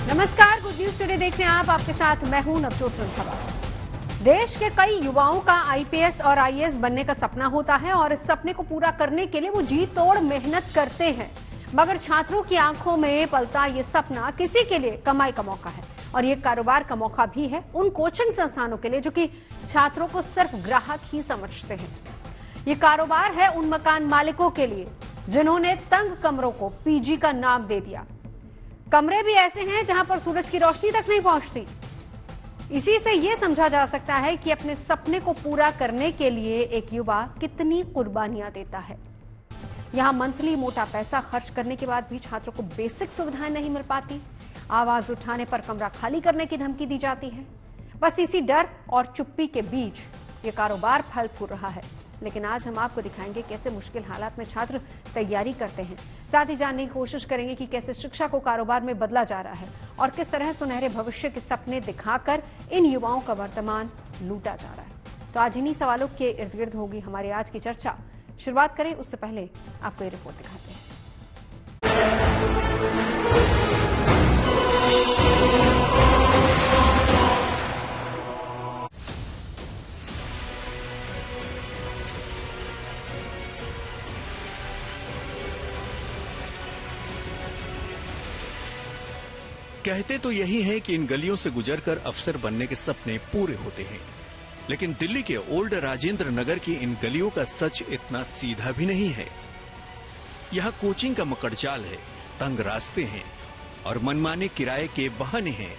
नमस्कार, good news today देखने आपके साथ मैं हूं नवजोत रंधावा। देश के कई युवाओं का आईपीएस और आईएएस बनने का सपना होता है और इस सपने को पूरा करने के लिए वो जी तोड़ मेहनत करते हैं, मगर छात्रों की आंखों में पलता ये सपना किसी के लिए कमाई का मौका है और ये कारोबार का मौका भी है उन कोचिंग संस्थानों के लिए जो कि छात्रों को सिर्फ ग्राहक ही समझते हैं। ये कारोबार है उन मकान मालिकों के लिए जिन्होंने तंग कमरों को पीजी का नाम दे दिया। कमरे भी ऐसे हैं जहां पर सूरज की रोशनी तक नहीं पहुंचती। इसी से यह समझा जा सकता है कि अपने सपने को पूरा करने के लिए एक युवा कितनी कुर्बानियां देता है। यहां मंथली मोटा पैसा खर्च करने के बाद भी छात्रों को बेसिक सुविधाएं नहीं मिल पाती। आवाज उठाने पर कमरा खाली करने की धमकी दी जाती है। बस इसी डर और चुप्पी के बीच ये कारोबार फल फूल रहा है। लेकिन आज हम आपको दिखाएंगे कैसे मुश्किल हालात में छात्र तैयारी करते हैं। साथ ही जानने की कोशिश करेंगे कि कैसे शिक्षा को कारोबार में बदला जा रहा है और किस तरह सुनहरे भविष्य के सपने दिखाकर इन युवाओं का वर्तमान लूटा जा रहा है। तो आज इन्हीं सवालों के इर्द गिर्द होगी हमारी आज की चर्चा। शुरुआत करें उससे पहले आपको ये रिपोर्ट दिखाते हैं। कहते तो यही है कि इन गलियों से गुजरकर अफसर बनने के सपने पूरे होते हैं, लेकिन दिल्ली के ओल्ड राजेंद्र नगर की इन गलियों का सच इतना सीधा भी नहीं है। यहाँ कोचिंग का मकड़जाल है, तंग रास्ते हैं और मनमाने किराए के बहाने हैं।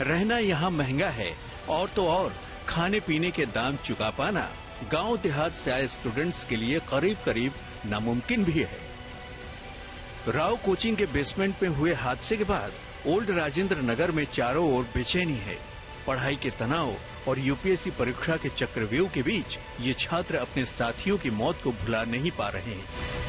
रहना यहाँ महंगा है और तो और खाने पीने के दाम चुका पाना गांव देहात से आए स्टूडेंट्स के लिए करीब करीब नामुमकिन भी है। राव कोचिंग के बेसमेंट में हुए हादसे के बाद ओल्ड राजेंद्र नगर में चारों ओर बेचैनी है। पढ़ाई के तनाव और यूपीएससी परीक्षा के चक्रव्यूह के बीच ये छात्र अपने साथियों की मौत को भुला नहीं पा रहे हैं।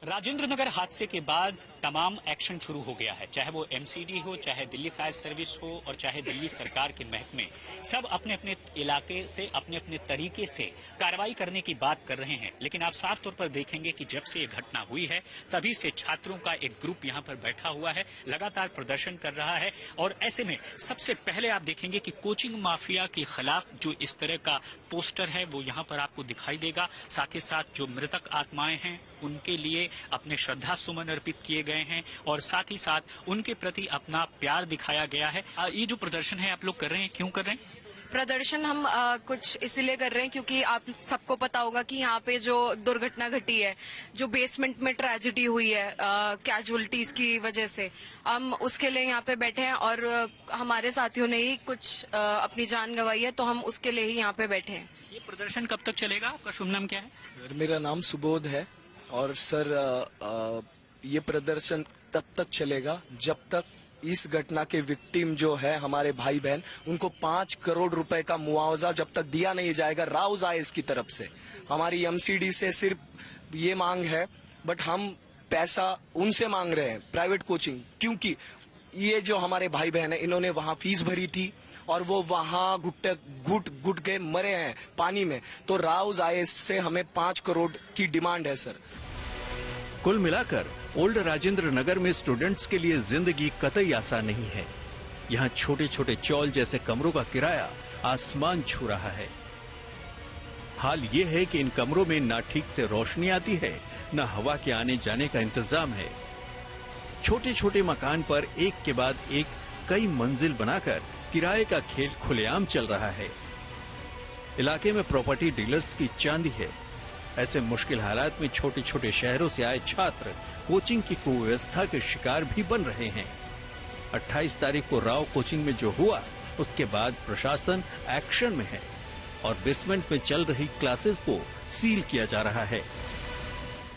राजेंद्र नगर हादसे के बाद तमाम एक्शन शुरू हो गया है, चाहे वो एमसीडी हो, चाहे दिल्ली फायर सर्विस हो और चाहे दिल्ली सरकार के महकमे, सब अपने अपने इलाके से अपने अपने तरीके से कार्रवाई करने की बात कर रहे हैं। लेकिन आप साफ तौर पर देखेंगे कि जब से ये घटना हुई है तभी से छात्रों का एक ग्रुप यहाँ पर बैठा हुआ है, लगातार प्रदर्शन कर रहा है। और ऐसे में सबसे पहले आप देखेंगे कि कोचिंग माफिया के खिलाफ जो इस तरह का पोस्टर है वो यहाँ पर आपको दिखाई देगा। साथ ही साथ जो मृतक आत्माएं हैं उनके लिए अपने श्रद्धा सुमन अर्पित किए गए हैं और साथ ही साथ उनके प्रति अपना प्यार दिखाया गया है। ये जो प्रदर्शन है आप लोग कर रहे हैं, क्यों कर रहे हैं? प्रदर्शन हम कुछ इसलिए कर रहे हैं क्योंकि आप सबको पता होगा कि यहाँ पे जो दुर्घटना घटी है, जो बेसमेंट में ट्रेजेडी हुई है कैजुअलिटीज की वजह से, हम उसके लिए यहाँ पे बैठे हैं और हमारे साथियों ने ही कुछ अपनी जान गंवाई है, तो हम उसके लिए ही यहाँ पे बैठे हैं। ये प्रदर्शन कब तक चलेगा? आपका शुभ नाम क्या है? मेरा नाम सुबोध है और सर ये प्रदर्शन तब तक चलेगा जब तक इस घटना के विक्टिम जो है हमारे भाई बहन, उनको 5 करोड़ रुपए का मुआवजा जब तक दिया नहीं जाएगा राउज आईएएस की तरफ से। हमारी एमसीडी से सिर्फ ये मांग है, बट हम पैसा उनसे मांग रहे हैं प्राइवेट कोचिंग, क्योंकि ये जो हमारे भाई बहन है इन्होंने वहां फीस भरी थी और वो वहां घुट के मरे हैं पानी में। तो राउज आईएएस से हमें 5 करोड़ की डिमांड है सर। कुल मिलाकर ओल्ड राजेंद्र नगर में स्टूडेंट्स के लिए जिंदगी कतई आसान नहीं है। यहाँ छोटे छोटे चौल जैसे कमरों का किराया आसमान छू रहा है। हाल ये है कि इन कमरों में ना ठीक से रोशनी आती है, ना हवा के आने जाने का इंतजाम है। छोटे छोटे मकान पर एक के बाद एक कई मंजिल बनाकर किराए का खेल खुलेआम चल रहा है। इलाके में प्रॉपर्टी डीलर्स की चांदी है। ऐसे मुश्किल हालात में छोटे छोटे शहरों से आए छात्र कोचिंग की कुव्यवस्था के शिकार भी बन रहे हैं। 28 तारीख को राव कोचिंग में जो हुआ उसके बाद प्रशासन एक्शन में है और बेसमेंट में चल रही क्लासेस को सील किया जा रहा है।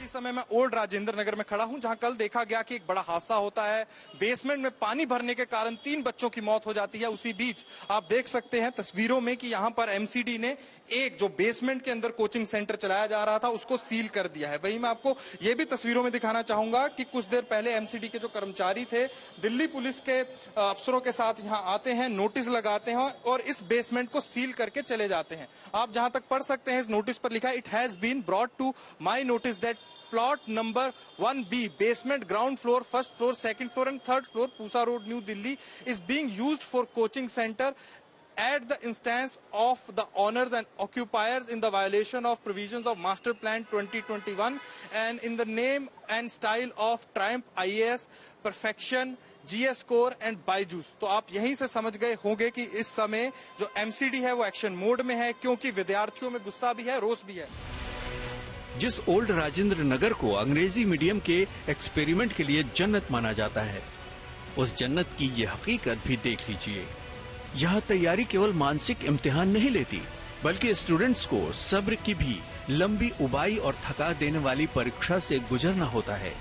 इस समय मैं ओल्ड राजेंद्र नगर में खड़ा हूं, जहां कल देखा गया कि एक बड़ा हादसा होता है। बेसमेंट में पानी भरने के कारण 3 बच्चों की मौत हो जाती है। उसी बीच आप देख सकते हैं तस्वीरों में कि यहां पर एमसीडी ने एक जो बेसमेंट के अंदर कोचिंग सेंटर चलाया जा रहा था उसको सील कर दिया है। वहीं मैं आपको ये भी तस्वीरों में दिखाना चाहूंगा कि कुछ देर पहले एमसीडी के जो कर्मचारी थे दिल्ली पुलिस के अफसरों के साथ यहाँ आते हैं, नोटिस लगाते हैं और इस बेसमेंट को सील करके चले जाते हैं। आप जहां तक पढ़ सकते हैं इस नोटिस पर लिखा है, it has been brought to my notice that plot number 1B, basement, ground floor, first floor, second floor and third floor, Pusa Road, New Delhi, is being used for coaching center at the instance of the owners and occupiers in the violation of provisions of Master Plan 2021 and in the name and style of Triumph IAS, Perfection, GS Core and Byju's. तो आप यहीं से समझ गए होंगे कि इस समय जो एमसीडी है वो एक्शन मोड में है, क्योंकि विद्यार्थियों में गुस्सा भी है, रोष भी है। जिस ओल्ड राजेंद्र नगर को अंग्रेजी मीडियम के एक्सपेरिमेंट के लिए जन्नत माना जाता है, उस जन्नत की ये हकीकत भी देख लीजिए। यहाँ तैयारी केवल मानसिक इम्तिहान नहीं लेती, बल्कि स्टूडेंट्स को सब्र की भी लंबी उबाई और थका देने वाली परीक्षा से गुजरना होता है।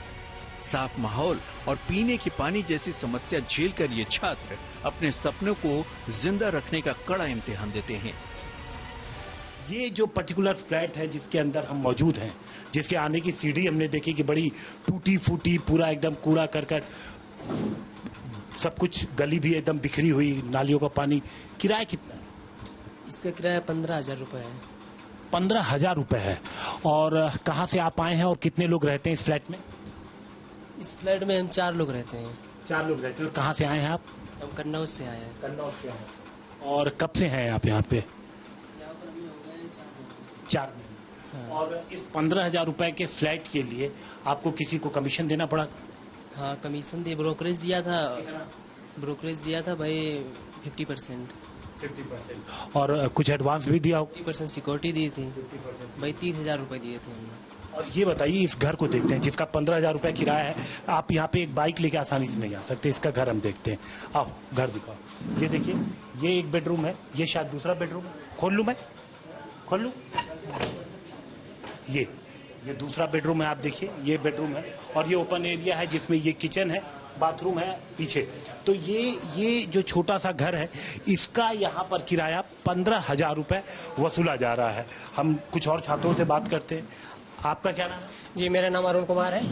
साफ माहौल और पीने की पानी जैसी समस्या झेल कर ये छात्र अपने सपनों को जिंदा रखने का कड़ा इम्तिहान देते हैं। ये जो पर्टिकुलर फ्लैट है जिसके अंदर हम मौजूद हैं, जिसके आने की सीढ़ी हमने देखी कि बड़ी टूटी फूटी, पूरा एकदम कूड़ा करकट, सब कुछ गली भी एकदम बिखरी हुई, नालियों का पानी। किराया कितना? इसका किराया 15,000 रुपये है। 15,000 रुपये है। और कहाँ से आप आए हैं और कितने लोग रहते हैं इस फ्लैट में? इस फ्लैट में हम 4 लोग रहते हैं। 4 लोग रहते हैं। और कहाँ से आए हैं आप? हम कन्नौज से आए हैं। कन्नौज से आए हैं। और कब से हैं आप यहाँ पे? यहाँ पर अभी हो गए 4 महीने। और इस 15,000 रुपए के फ्लैट के लिए आपको किसी को कमीशन देना पड़ा? हाँ, कमीशन दिए, ब्रोकरेज दिया था। ब्रोकरेज दिया था भाई 50%। 50%। और कुछ एडवांस भी दिया हो? 50% सिक्योरिटी दी थी भाई। 30,000 रुपये दिए थे हमने। और ये बताइए, इस घर को देखते हैं जिसका 15,000 रुपये किराया है। आप यहाँ पे एक बाइक लेके आसानी से नहीं आ सकते। इसका घर हम देखते हैं। आओ घर दिखाओ। ये देखिए, ये एक बेडरूम है, ये शायद दूसरा बेडरूम है। खोल लूँ मैं? खोल लूँ? ये दूसरा बेडरूम है। आप देखिए, ये बेडरूम है और ये ओपन एरिया है जिसमें ये किचन है, बाथरूम है पीछे। तो ये जो छोटा सा घर है, इसका यहाँ पर किराया 15,000 रुपये वसूला जा रहा है। हम कुछ और छात्रों से बात करते हैं। आपका क्या नाम है? जी, मेरा नाम अरुण कुमार है।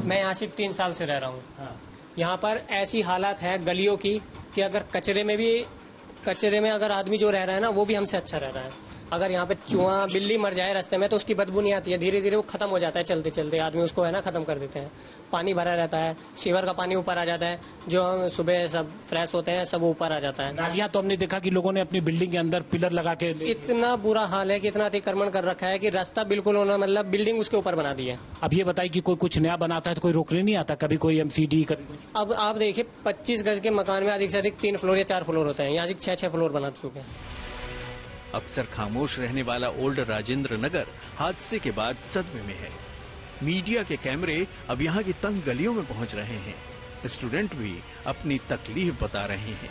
मैं यहाँ सिर्फ 3 साल से रह रहा हूँ। हाँ। यहाँ पर ऐसी हालत है गलियों की कि अगर कचरे में अगर आदमी जो रह रहा है ना, वो भी हमसे अच्छा रह रहा है। अगर यहाँ पे चूहा बिल्ली मर जाए रास्ते में तो उसकी बदबू नहीं आती है, धीरे धीरे वो खत्म हो जाता है। चलते चलते आदमी उसको है ना खत्म कर देते हैं। पानी भरा रहता है, सीवर का पानी ऊपर आ जाता है, जो हम सुबह सब फ्रेश होते हैं सब ऊपर आ जाता है। नालियाँ तो हमने देखा कि लोगों ने अपनी बिल्डिंग के अंदर पिलर लगा के इतना बुरा हाल है कि इतना अतिक्रमण कर रखा है कि रास्ता बिल्कुल होना, मतलब बिल्डिंग उसके ऊपर बना दी है। अब ये बताइए कि कोई कुछ नया बनाता है तो कोई रोकने नहीं आता? कभी कोई एमसीडी, कभी कुछ? अब आप देखिए, 25 गज के मकान में अधिक से अधिक 3 फ्लोर या 4 फ्लोर होते हैं। यहाँ से 6 फ्लोर बना चुके हैं। अक्सर खामोश रहने वाला ओल्ड राजेंद्र नगर हादसे के बाद सदमे में है। मीडिया के कैमरे अब यहाँ की तंग गलियों में पहुंच रहे हैं। स्टूडेंट भी अपनी तकलीफ बता रहे हैं,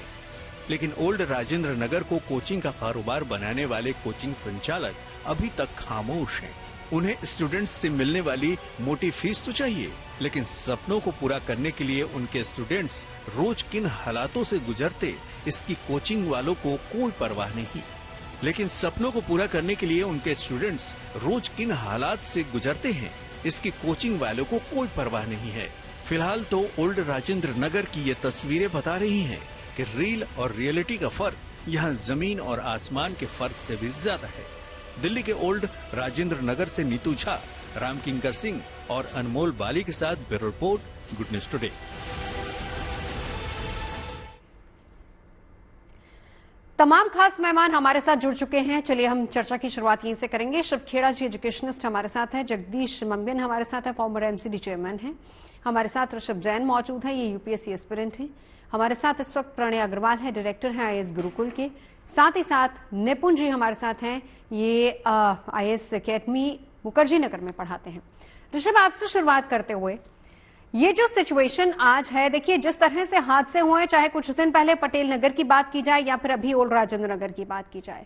लेकिन ओल्ड राजेंद्र नगर को कोचिंग का कारोबार बनाने वाले कोचिंग संचालक अभी तक खामोश हैं। उन्हें स्टूडेंट्स से मिलने वाली मोटी फीस तो चाहिए, लेकिन सपनों को पूरा करने के लिए उनके स्टूडेंट्स रोज किन हालातों से गुजरते, इसकी कोचिंग वालों को कोई परवाह नहीं। लेकिन सपनों को पूरा करने के लिए उनके स्टूडेंट्स रोज किन हालात से गुजरते हैं, इसकी कोचिंग वालों को कोई परवाह नहीं है। फिलहाल तो ओल्ड राजेंद्र नगर की ये तस्वीरें बता रही हैं कि रील और रियलिटी का फर्क यहाँ जमीन और आसमान के फर्क से भी ज्यादा है। दिल्ली के ओल्ड राजेंद्र नगर से नीतू झा, रामकिंकर सिंह और अनमोल बाली के साथ bureau report, good news today. तमाम खास मेहमान हमारे साथ जुड़ चुके हैं। चलिए हम चर्चा की शुरुआत यहीं से करेंगे। शिवखेड़ा जी एजुकेशनिस्ट हमारे साथ हैं, जगदीश मंबियन हमारे साथ है, फॉर्मर एमसीडी चेयरमैन हैं। हमारे साथ ऋषभ जैन मौजूद है, ये यूपीएससी एस्पिरेंट हैं। हमारे साथ इस वक्त प्रणय अग्रवाल है, डायरेक्टर हैं आईएएस गुरुकुल के। साथ ही साथ निपुण जी हमारे साथ हैं, ये आईएएस अकेडमी मुखर्जी नगर में पढ़ाते हैं। ऋषभ, आपसे शुरुआत करते हुए, ये जो सिचुएशन आज है, देखिए जिस तरह से हादसे हुए, चाहे कुछ दिन पहले पटेल नगर की बात की जाए या फिर अभी ओल्ड राजेंद्र नगर की बात की जाए,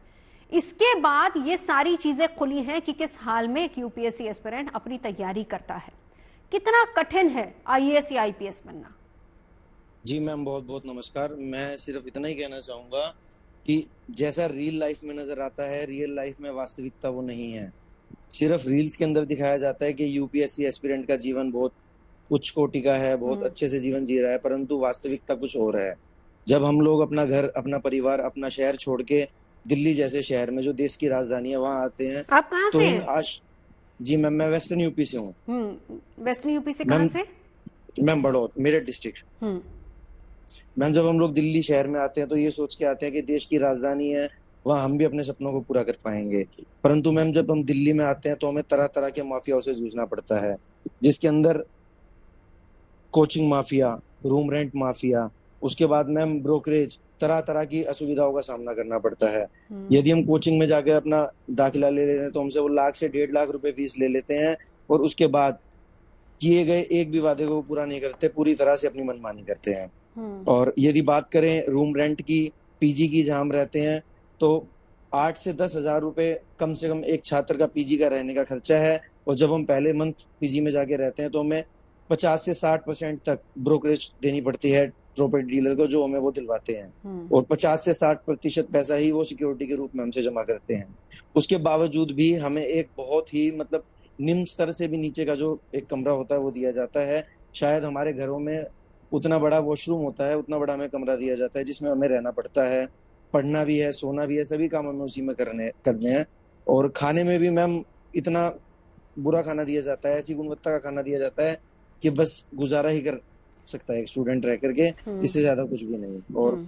इसके बाद ये सारी चीजें खुली हैं कि किस हाल में एक यूपीएससी एस्पिरेंट अपनी तैयारी करता है। कितना कठिन है आईएएस या आईपीएस बनना? जी मैम, बहुत बहुत नमस्कार। मैं सिर्फ इतना ही कहना चाहूंगा कि जैसा रियल लाइफ में नजर आता है, रियल लाइफ में वास्तविकता वो नहीं है। सिर्फ रील्स के अंदर दिखाया जाता है कि यूपीएससी एस्पिरेंट का जीवन बहुत उच्च कोटि का है, बहुत अच्छे से जीवन जी रहा है, परंतु वास्तविकता कुछ और है। जब हम लोग अपना घर, अपना परिवार, अपना शहर छोड़ के दिल्ली जैसे शहर में, जो देश की राजधानी है, वहां आते हैं, आप कहाँ तो से हैं? जी मैम, मैं वेस्टर्न यूपी से हूँ। वेस्टर्न यूपी से कहाँ से? Ma'am Baraut, Meerut district. Ma'am जब हम लोग दिल्ली शहर में आते हैं तो ये सोच के आते हैं कि देश की राजधानी है, वहाँ हम भी अपने सपनों को पूरा कर पाएंगे। परंतु मैम जब हम दिल्ली में आते हैं तो हमें तरह तरह के माफियाओं से जूझना पड़ता है, जिसके अंदर coaching mafia, room rent mafia, उसके बाद मैम ब्रोकरेज, तरह तरह की असुविधाओं का सामना करना पड़ता है। यदि हम कोचिंग में जाकर अपना दाखिला ले लेते हैं तो हमसे वो 1 लाख से 1.5 लाख रुपए फीस ले लेते हैं और उसके बाद किए गए एक भी वादे को पूरा नहीं करते, पूरी तरह से अपनी मनमानी करते हैं। और यदि बात करें रूम रेंट की, पीजी की, जहां हम रहते हैं, तो 8 से 10 हजार रुपए कम से कम एक छात्र का पीजी का रहने का खर्चा है। और जब हम पहले मंथ पीजी में जाके रहते हैं तो हमें 50 से 60% तक ब्रोकरेज देनी पड़ती है प्रॉपर्टी डीलर को, जो हमें वो दिलवाते हैं। और 50 से 60% पैसा ही वो सिक्योरिटी के रूप में हमसे जमा करते हैं। उसके बावजूद भी हमें एक बहुत ही मतलब निम्न स्तर से भी नीचे का जो एक कमरा होता है वो दिया जाता है। शायद हमारे घरों में उतना बड़ा वॉशरूम होता है, उतना बड़ा हमें कमरा दिया जाता है जिसमें हमें रहना पड़ता है, पढ़ना भी है, सोना भी है, सभी काम हमें उसी में करने हैं। और खाने में भी मैम इतना बुरा खाना दिया जाता है, ऐसी गुणवत्ता का खाना दिया जाता है कि बस गुजारा ही कर सकता है एक स्टूडेंट रह करके, इससे ज्यादा कुछ भी नहीं। और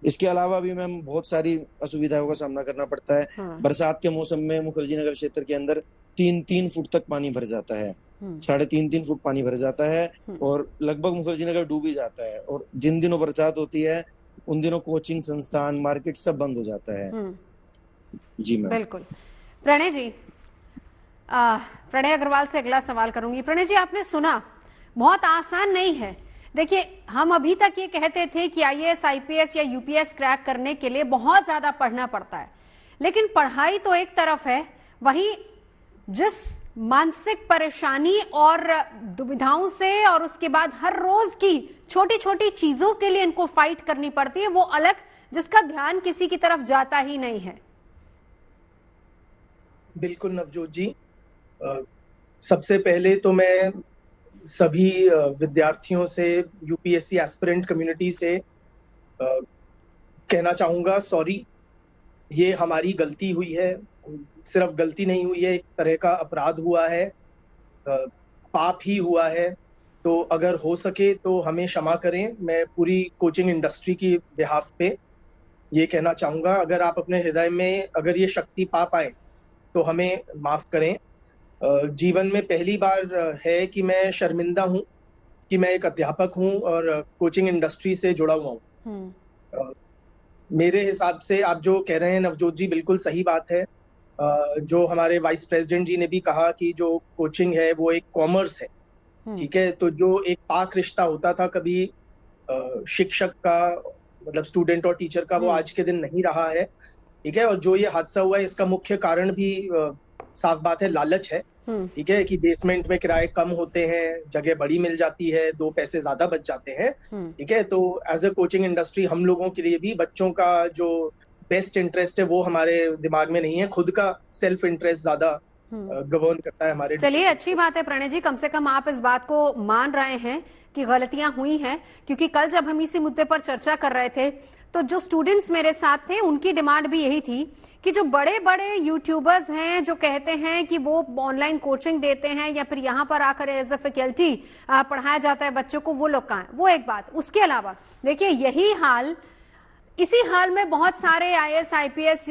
इसके अलावा भी मैम बहुत सारी असुविधाओं का सामना करना पड़ता है। बरसात के मौसम में मुखर्जी नगर क्षेत्र के अंदर 3-3 फुट तक पानी भर जाता है, 3.5 फुट पानी भर जाता है और लगभग मुखर्जी नगर डूब ही जाता है। और जिन दिनों बरसात होती है उन दिनों कोचिंग संस्थान, मार्केट सब बंद हो जाता है। जी मैम। बिल्कुल। प्रणय जी, प्रणय अग्रवाल से अगला सवाल करूंगी। प्रणय जी, आपने सुना, बहुत आसान नहीं है। देखिए, हम अभी तक ये कहते थे कि आईएएस, आईपीएस या यूपीएस क्रैक करने के लिए बहुत ज्यादा पढ़ना पड़ता है, लेकिन पढ़ाई तो एक तरफ है, वहीं जिस मानसिक परेशानी और दुविधाओं से और उसके बाद हर रोज की छोटी छोटी चीजों के लिए इनको फाइट करनी पड़ती है, वो अलग, जिसका ध्यान किसी की तरफ जाता ही नहीं है। बिल्कुल नवजोत जी, सबसे पहले तो मैं सभी विद्यार्थियों से, यूपीएससी एस्पिरेंट कम्युनिटी से कहना चाहूंगा, सॉरी, ये हमारी गलती हुई है। सिर्फ गलती नहीं हुई है, एक तरह का अपराध हुआ है, पाप ही हुआ है। तो अगर हो सके तो हमें क्षमा करें। मैं पूरी कोचिंग इंडस्ट्री की बिहाफ पे ये कहना चाहूंगा, अगर आप अपने हृदय में अगर ये शक्ति पा पाए तो हमें माफ करें। जीवन में पहली बार है कि मैं शर्मिंदा हूं कि मैं एक अध्यापक हूं और कोचिंग इंडस्ट्री से जुड़ा हुआ हूं। मेरे हिसाब से आप जो कह रहे हैं नवजोत जी, बिल्कुल सही बात है। जो हमारे वाइस प्रेसिडेंट जी ने भी कहा कि जो कोचिंग है वो एक कॉमर्स है, ठीक है। तो जो एक पाक रिश्ता होता था कभी शिक्षक का, मतलब स्टूडेंट और टीचर का, वो आज के दिन नहीं रहा है, ठीक है। और जो ये हादसा हुआ है इसका मुख्य कारण भी साफ बात है, लालच है, ठीक है, कि बेसमेंट में किराए कम होते हैं, जगह बड़ी मिल जाती है, 2 पैसे ज्यादा बच जाते हैं, ठीक है। तो एज ए कोचिंग इंडस्ट्री हम लोगों के लिए भी बच्चों का जो बेस्ट इंटरेस्ट है वो हमारे दिमाग में नहीं है, खुद का सेल्फ इंटरेस्ट ज्यादा गवर्न करता है हमारे। चलिए, अच्छी बात है प्रणय जी, कम से कम आप इस बात को मान रहे हैं कि गलतियां हुई हैं, क्योंकि कल जब हम इसी मुद्दे पर चर्चा कर रहे थे तो जो स्टूडेंट्स मेरे साथ थे उनकी डिमांड भी यही थी कि जो बड़े बड़े यूट्यूबर्स हैं जो कहते हैं कि वो ऑनलाइन कोचिंग देते हैं या फिर यहाँ पर आकर एज ए फैकल्टी पढ़ाया जाता है बच्चों को, वो लोग कहाँ हैं? वो एक बात। उसके अलावा देखिए, यही हाल, इसी हाल में बहुत सारे आईएएस आईपीएस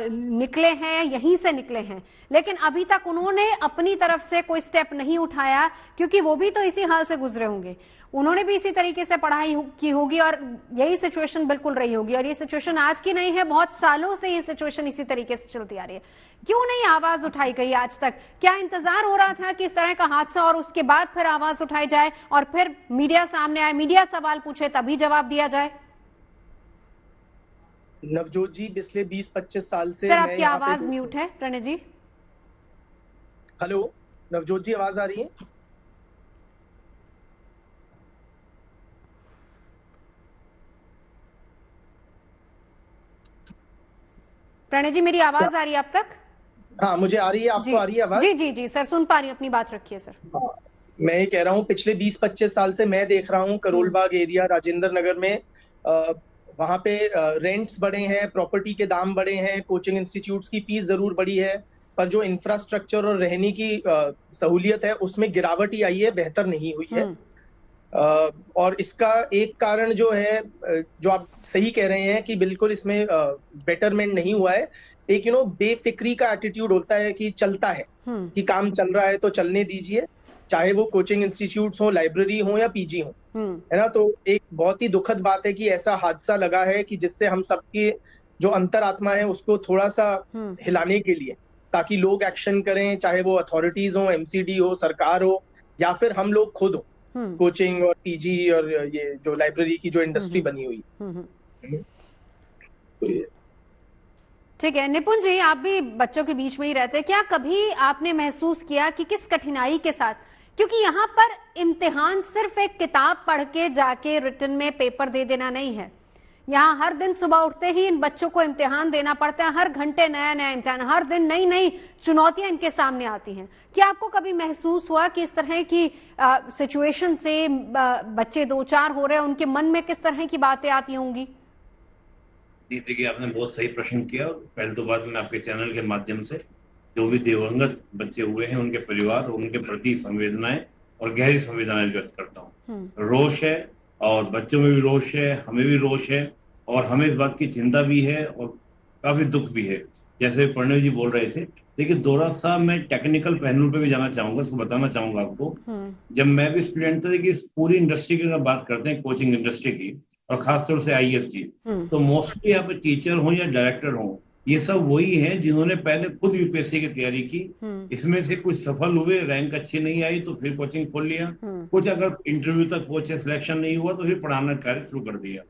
निकले हैं, यहीं से निकले हैं, लेकिन अभी तक उन्होंने अपनी तरफ से कोई स्टेप नहीं उठाया, क्योंकि वो भी तो इसी हाल से गुजरे होंगे, उन्होंने भी इसी तरीके से पढ़ाई की होगी और यही सिचुएशन बिल्कुल रही होगी। और ये सिचुएशन आज की नहीं है, बहुत सालों से ये सिचुएशन इसी तरीके से चलती आ रही है। क्यों नहीं आवाज उठाई गई आज तक? क्या इंतजार हो रहा था कि इस तरह का हादसा और उसके बाद फिर आवाज उठाई जाए और फिर मीडिया सामने आए, मीडिया सवाल पूछे, तभी जवाब दिया जाए? नवजोत जी, पिछले 20-25 साल से सर, आपकी आवाज म्यूट है। प्रणय जी, हेलो नवजोत जी, आवाज आ रही है? प्रणय जी, मेरी आवाज आ रही है अब तक? हाँ, मुझे आ रही है, आपको आ रही है आवाज? जी जी जी सर, सुन पा रही हूँ, अपनी बात रखिए सर। मैं ये कह रहा हूँ, पिछले 20-25 साल से मैं देख रहा हूँ करोल बाग एरिया, राजेंद्र नगर में, वहां पे रेंट्स बढ़े हैं, प्रॉपर्टी के दाम बढ़े हैं, कोचिंग इंस्टीट्यूट्स की फीस जरूर बढ़ी है, पर जो इंफ्रास्ट्रक्चर और रहने की सहूलियत है उसमें गिरावट ही आई है, बेहतर नहीं हुई है। और इसका एक कारण जो है, जो आप सही कह रहे हैं कि बिल्कुल इसमें बेटरमेंट नहीं हुआ है। एक बेफिक्री का एटीट्यूड होता है कि चलता है, कि काम चल रहा है तो चलने दीजिए, चाहे वो कोचिंग इंस्टीट्यूट्स हो, लाइब्रेरी हो या पीजी हो, है ना। तो एक बहुत ही दुखद बात है कि ऐसा हादसा लगा है कि जिससे हम सबकी जो अंतरात्मा है उसको थोड़ा सा हिलाने के लिए, ताकि लोग एक्शन करें, चाहे वो अथॉरिटीज हो, एमसीडी हो, सरकार हो, या फिर हम लोग खुद हो, कोचिंग और पीजी और ये जो लाइब्रेरी की जो इंडस्ट्री बनी हुई है। ठीक है निपुण जी, आप भी बच्चों के बीच में ही रहते हैं, क्या कभी आपने महसूस किया कि किस कठिनाई के साथ, क्योंकि यहाँ पर इम्तिहान सिर्फ एक किताब पढ़ के जाके रिटन में पेपर दे देना नहीं है, यहाँ हर दिन सुबह उठते ही इन बच्चों को इम्तिहान देना पड़ता है, हर घंटे नया नया इम्तिहान, हर दिन नई नई चुनौतियां इनके सामने आती हैं। क्या आपको कभी महसूस हुआ कि इस तरह की सिचुएशन से बच्चे दो चार हो रहे हैं, उनके मन में किस तरह की बातें आती होंगी? जी देखिए, आपने बहुत सही प्रश्न किया। और पहले तो बात मैं आपके चैनल के माध्यम से जो भी दिवंगत बच्चे हुए हैं उनके परिवार और उनके प्रति संवेदनाएं और गहरी संवेदनाएं व्यक्त करता हूँ। रोष है और बच्चों में भी रोष है, हमें भी रोष है और हमें इस बात की चिंता भी है और काफी दुख भी है। जैसे प्रणव जी बोल रहे थे, लेकिन थोड़ा सा मैं टेक्निकल पहलू पे भी जाना चाहूंगा, इसको बताना चाहूंगा आपको। जब मैं भी स्टूडेंट था कि इस पूरी इंडस्ट्री की अगर बात करते हैं, कोचिंग इंडस्ट्री की और खासतौर से आईएएस की, तो मोस्टली यहाँ पे टीचर हो या डायरेक्टर हो, ये सब वही हैं जिन्होंने पहले खुद यूपीएससी की तैयारी की। इसमें से कुछ सफल हुए, रैंक अच्छी नहीं आई तो फिर कोचिंग खोल लिया, कुछ अगर इंटरव्यू तक पहुंचे, सिलेक्शन नहीं हुआ तो फिर पढ़ाना कार्य शुरू कर दिया।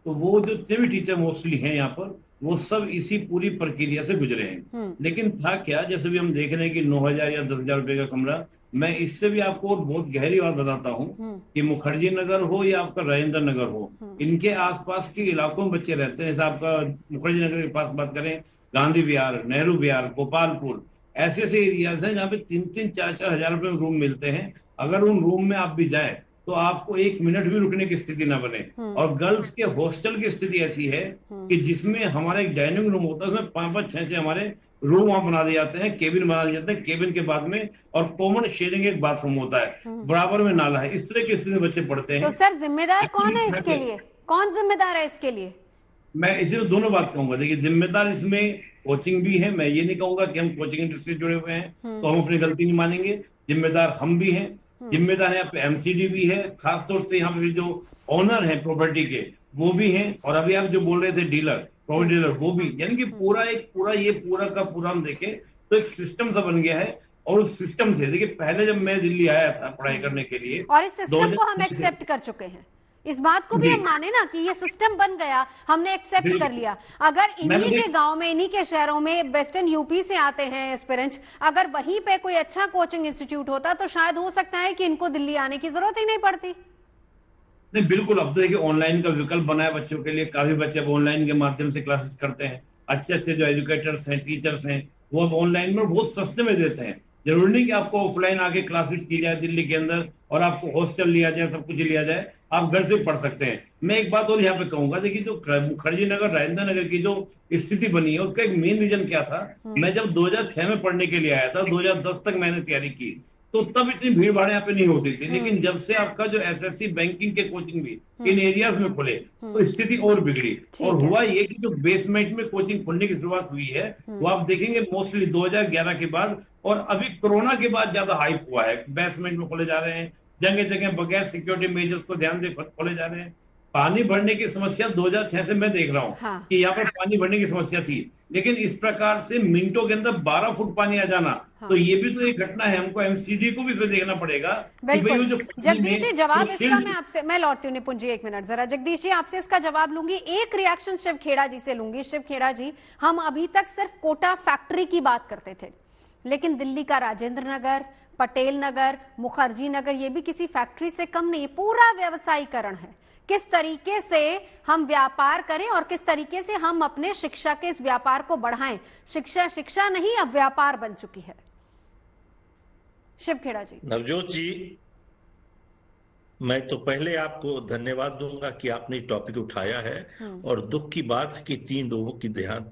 तो वो जो जितने भी टीचर मोस्टली हैं यहाँ पर, वो सब इसी पूरी प्रक्रिया से गुजरे हैं। लेकिन था क्या, जैसे भी हम देख रहे हैं कि 9,000 या 10,000 रुपए का कमरा, मैं इससे भी आपको बहुत गहरी बात बताता हूँ कि मुखर्जी नगर हो या आपका राजेंद्र नगर हो, इनके आसपास के इलाकों में बच्चे रहते हैं। जैसे आपका मुखर्जी नगर के पास बात करें, गांधी विहार, नेहरू विहार, गोपालपुर, ऐसे ऐसे एरियाज हैं जहाँ पे 3-3, 4-4 हजार रुपए में रूम मिलते हैं। अगर उन रूम में आप भी जाए तो आपको 1 मिनट भी रुकने की स्थिति ना बने। और गर्ल्स के हॉस्टल की स्थिति ऐसी है कि जिसमें हमारा एक डाइनिंग रूम होता है, उसमें 5-5, 6-6 हमारे रूम वहां बना दिए जाते हैं, केबिन बना दिए जाते हैं, केबिन के बाद में और कॉमन शेयरिंग एक बाथरूम होता है, बराबर में नाला है। इस तरह की स्थिति में बच्चे पढ़ते हैं। तो सर जिम्मेदार कौन है इसके लिए, कौन जिम्मेदार है इसके लिए? मैं इसे दोनों बात कहूंगा। देखिए, जिम्मेदार इसमें कोचिंग भी है। मैं ये नहीं कहूंगा कि हम कोचिंग इंडस्ट्री से जुड़े हुए हैं तो हम अपनी गलती नहीं मानेंगे। जिम्मेदार हम भी हैं, जिम्मेदार यहाँ पे एमसीडी भी है, खासतौर से यहाँ पे जो ओनर है प्रॉपर्टी के वो भी हैं, और अभी आप जो बोल रहे थे डीलर, प्रॉपर्टी डीलर, वो भी। यानी कि पूरा का पूरा हम देखें तो एक सिस्टम सा बन गया है। और उस सिस्टम से देखिए, पहले जब मैं दिल्ली आया था पढ़ाई करने के लिए, और इस सिस्टम को हम एक्सेप्ट कर चुके हैं, इस बात को भी हम माने ना कि ये सिस्टम बन गया, हमने एक्सेप्ट कर लिया। अगर इन्हीं के गांव में, इन्हीं के शहरों में, वेस्टर्न यूपी से आते हैं एस्पिरेंट्स, अगर वहीं पे कोई अच्छा कोचिंग इंस्टीट्यूट होता तो शायद हो सकता है कि इनको दिल्ली आने की जरूरत ही नहीं पड़ती। नहीं, बिल्कुल। अब तो देखिए ऑनलाइन का विकल्प बना है बच्चों के लिए। काफी बच्चे अब ऑनलाइन के माध्यम से क्लासेस करते हैं। अच्छे जो एजुकेटर्स हैं, टीचर्स हैं, वो अब ऑनलाइन में बहुत सस्ते में देते हैं। जरूरी नहीं कि आपको ऑफलाइन आके क्लासेस की जाए दिल्ली के अंदर और आपको हॉस्टल लिया जाए, सब कुछ लिया जाए, आप घर से पढ़ सकते हैं। मैं एक बात और यहाँ पे कहूंगा, देखिए जो मुखर्जी नगर, राजेंद्र नगर की जो स्थिति बनी है, उसका एक मेन रीजन क्या था। मैं जब 2006 में पढ़ने के लिए आया था, 2010 तक मैंने तैयारी की, तो तब इतनी भीड़ भाड़ यहाँ पे नहीं होती थी। लेकिन जब से आपका जो एसएससी बैंकिंग के कोचिंग भी इन एरियाज में खुले तो स्थिति और बिगड़ी। और हुआ ये कि जो बेसमेंट में कोचिंग खुलने की शुरुआत हुई है, वो आप देखेंगे मोस्टली 2011 के बाद और अभी कोरोना के बाद ज्यादा हाइप हुआ है। बेसमेंट में खोले जा रहे हैं, जगह जगह बगैर सिक्योरिटी मेजर्स को ध्यान दे खोले जा रहे हैं। पानी भरने की समस्या 2006 से मैं देख रहा हूँ कि यहाँ पर पानी भरने की समस्या थी, लेकिन इस प्रकार से मिनटों के अंदर 12 फुट पानी आ जाना, तो ये भी तो एक घटना है। हमको एमसीडी को भी इसमें देखना पड़ेगा। बिल्कुल। जगदीश जी, जवाब इसका मैं लौटती हूँ। निपुण जी, 1 मिनट जरा। जगदीश जी, आपसे इसका जवाब लूंगी। एक रिएक्शन शिव खेड़ा जी से लूंगी। शिव खेड़ा जी, हम अभी तक सिर्फ कोटा फैक्ट्री की बात करते थे, लेकिन दिल्ली का राजेंद्र नगर, पटेल नगर, मुखर्जी नगर, ये भी किसी फैक्ट्री से कम नहीं है। पूरा व्यवसायीकरण है। किस तरीके से हम व्यापार करें और किस तरीके से हम अपने शिक्षा के इस व्यापार को बढ़ाएं। शिक्षा नहीं, अब व्यापार बन चुकी है। शिव खेड़ा जी। नवजोत जी, मैं तो पहले आपको धन्यवाद दूंगा कि आपने टॉपिक उठाया है और दुख की बात है कि 3 लोगों की देहांत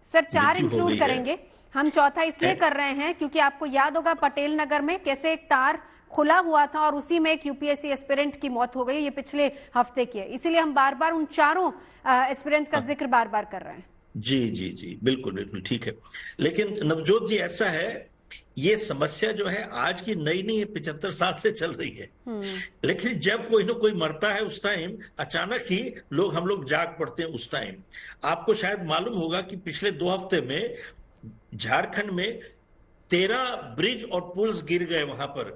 सर 4 मृत्यु हो इंक्लूड गई है। करेंगे, हम चौथा इसलिए कर रहे हैं क्योंकि आपको याद होगा पटेल नगर में कैसे एक तार खुला हुआ था और उसी में एक यूपीएससी एस्पिरेंट की मौत हो गई। ये पिछले हफ्ते की है, इसीलिए हम बार बार उन चारों एस्पिरेंट्स का जिक्र बार बार कर रहे हैं। जी जी जी, बिल्कुल बिल्कुल ठीक है। लेकिन नवजोत जी, ऐसा है, ये समस्या जो है आज की नई नहीं है, 75 साल से चल रही है। लेकिन जब कोई ना कोई मरता है उस टाइम अचानक ही हम लोग जाग पड़ते हैं। उस टाइम आपको शायद मालूम होगा कि पिछले 2 हफ्ते में झारखंड में 13 ब्रिज और पुल्स गिर गए वहां पर।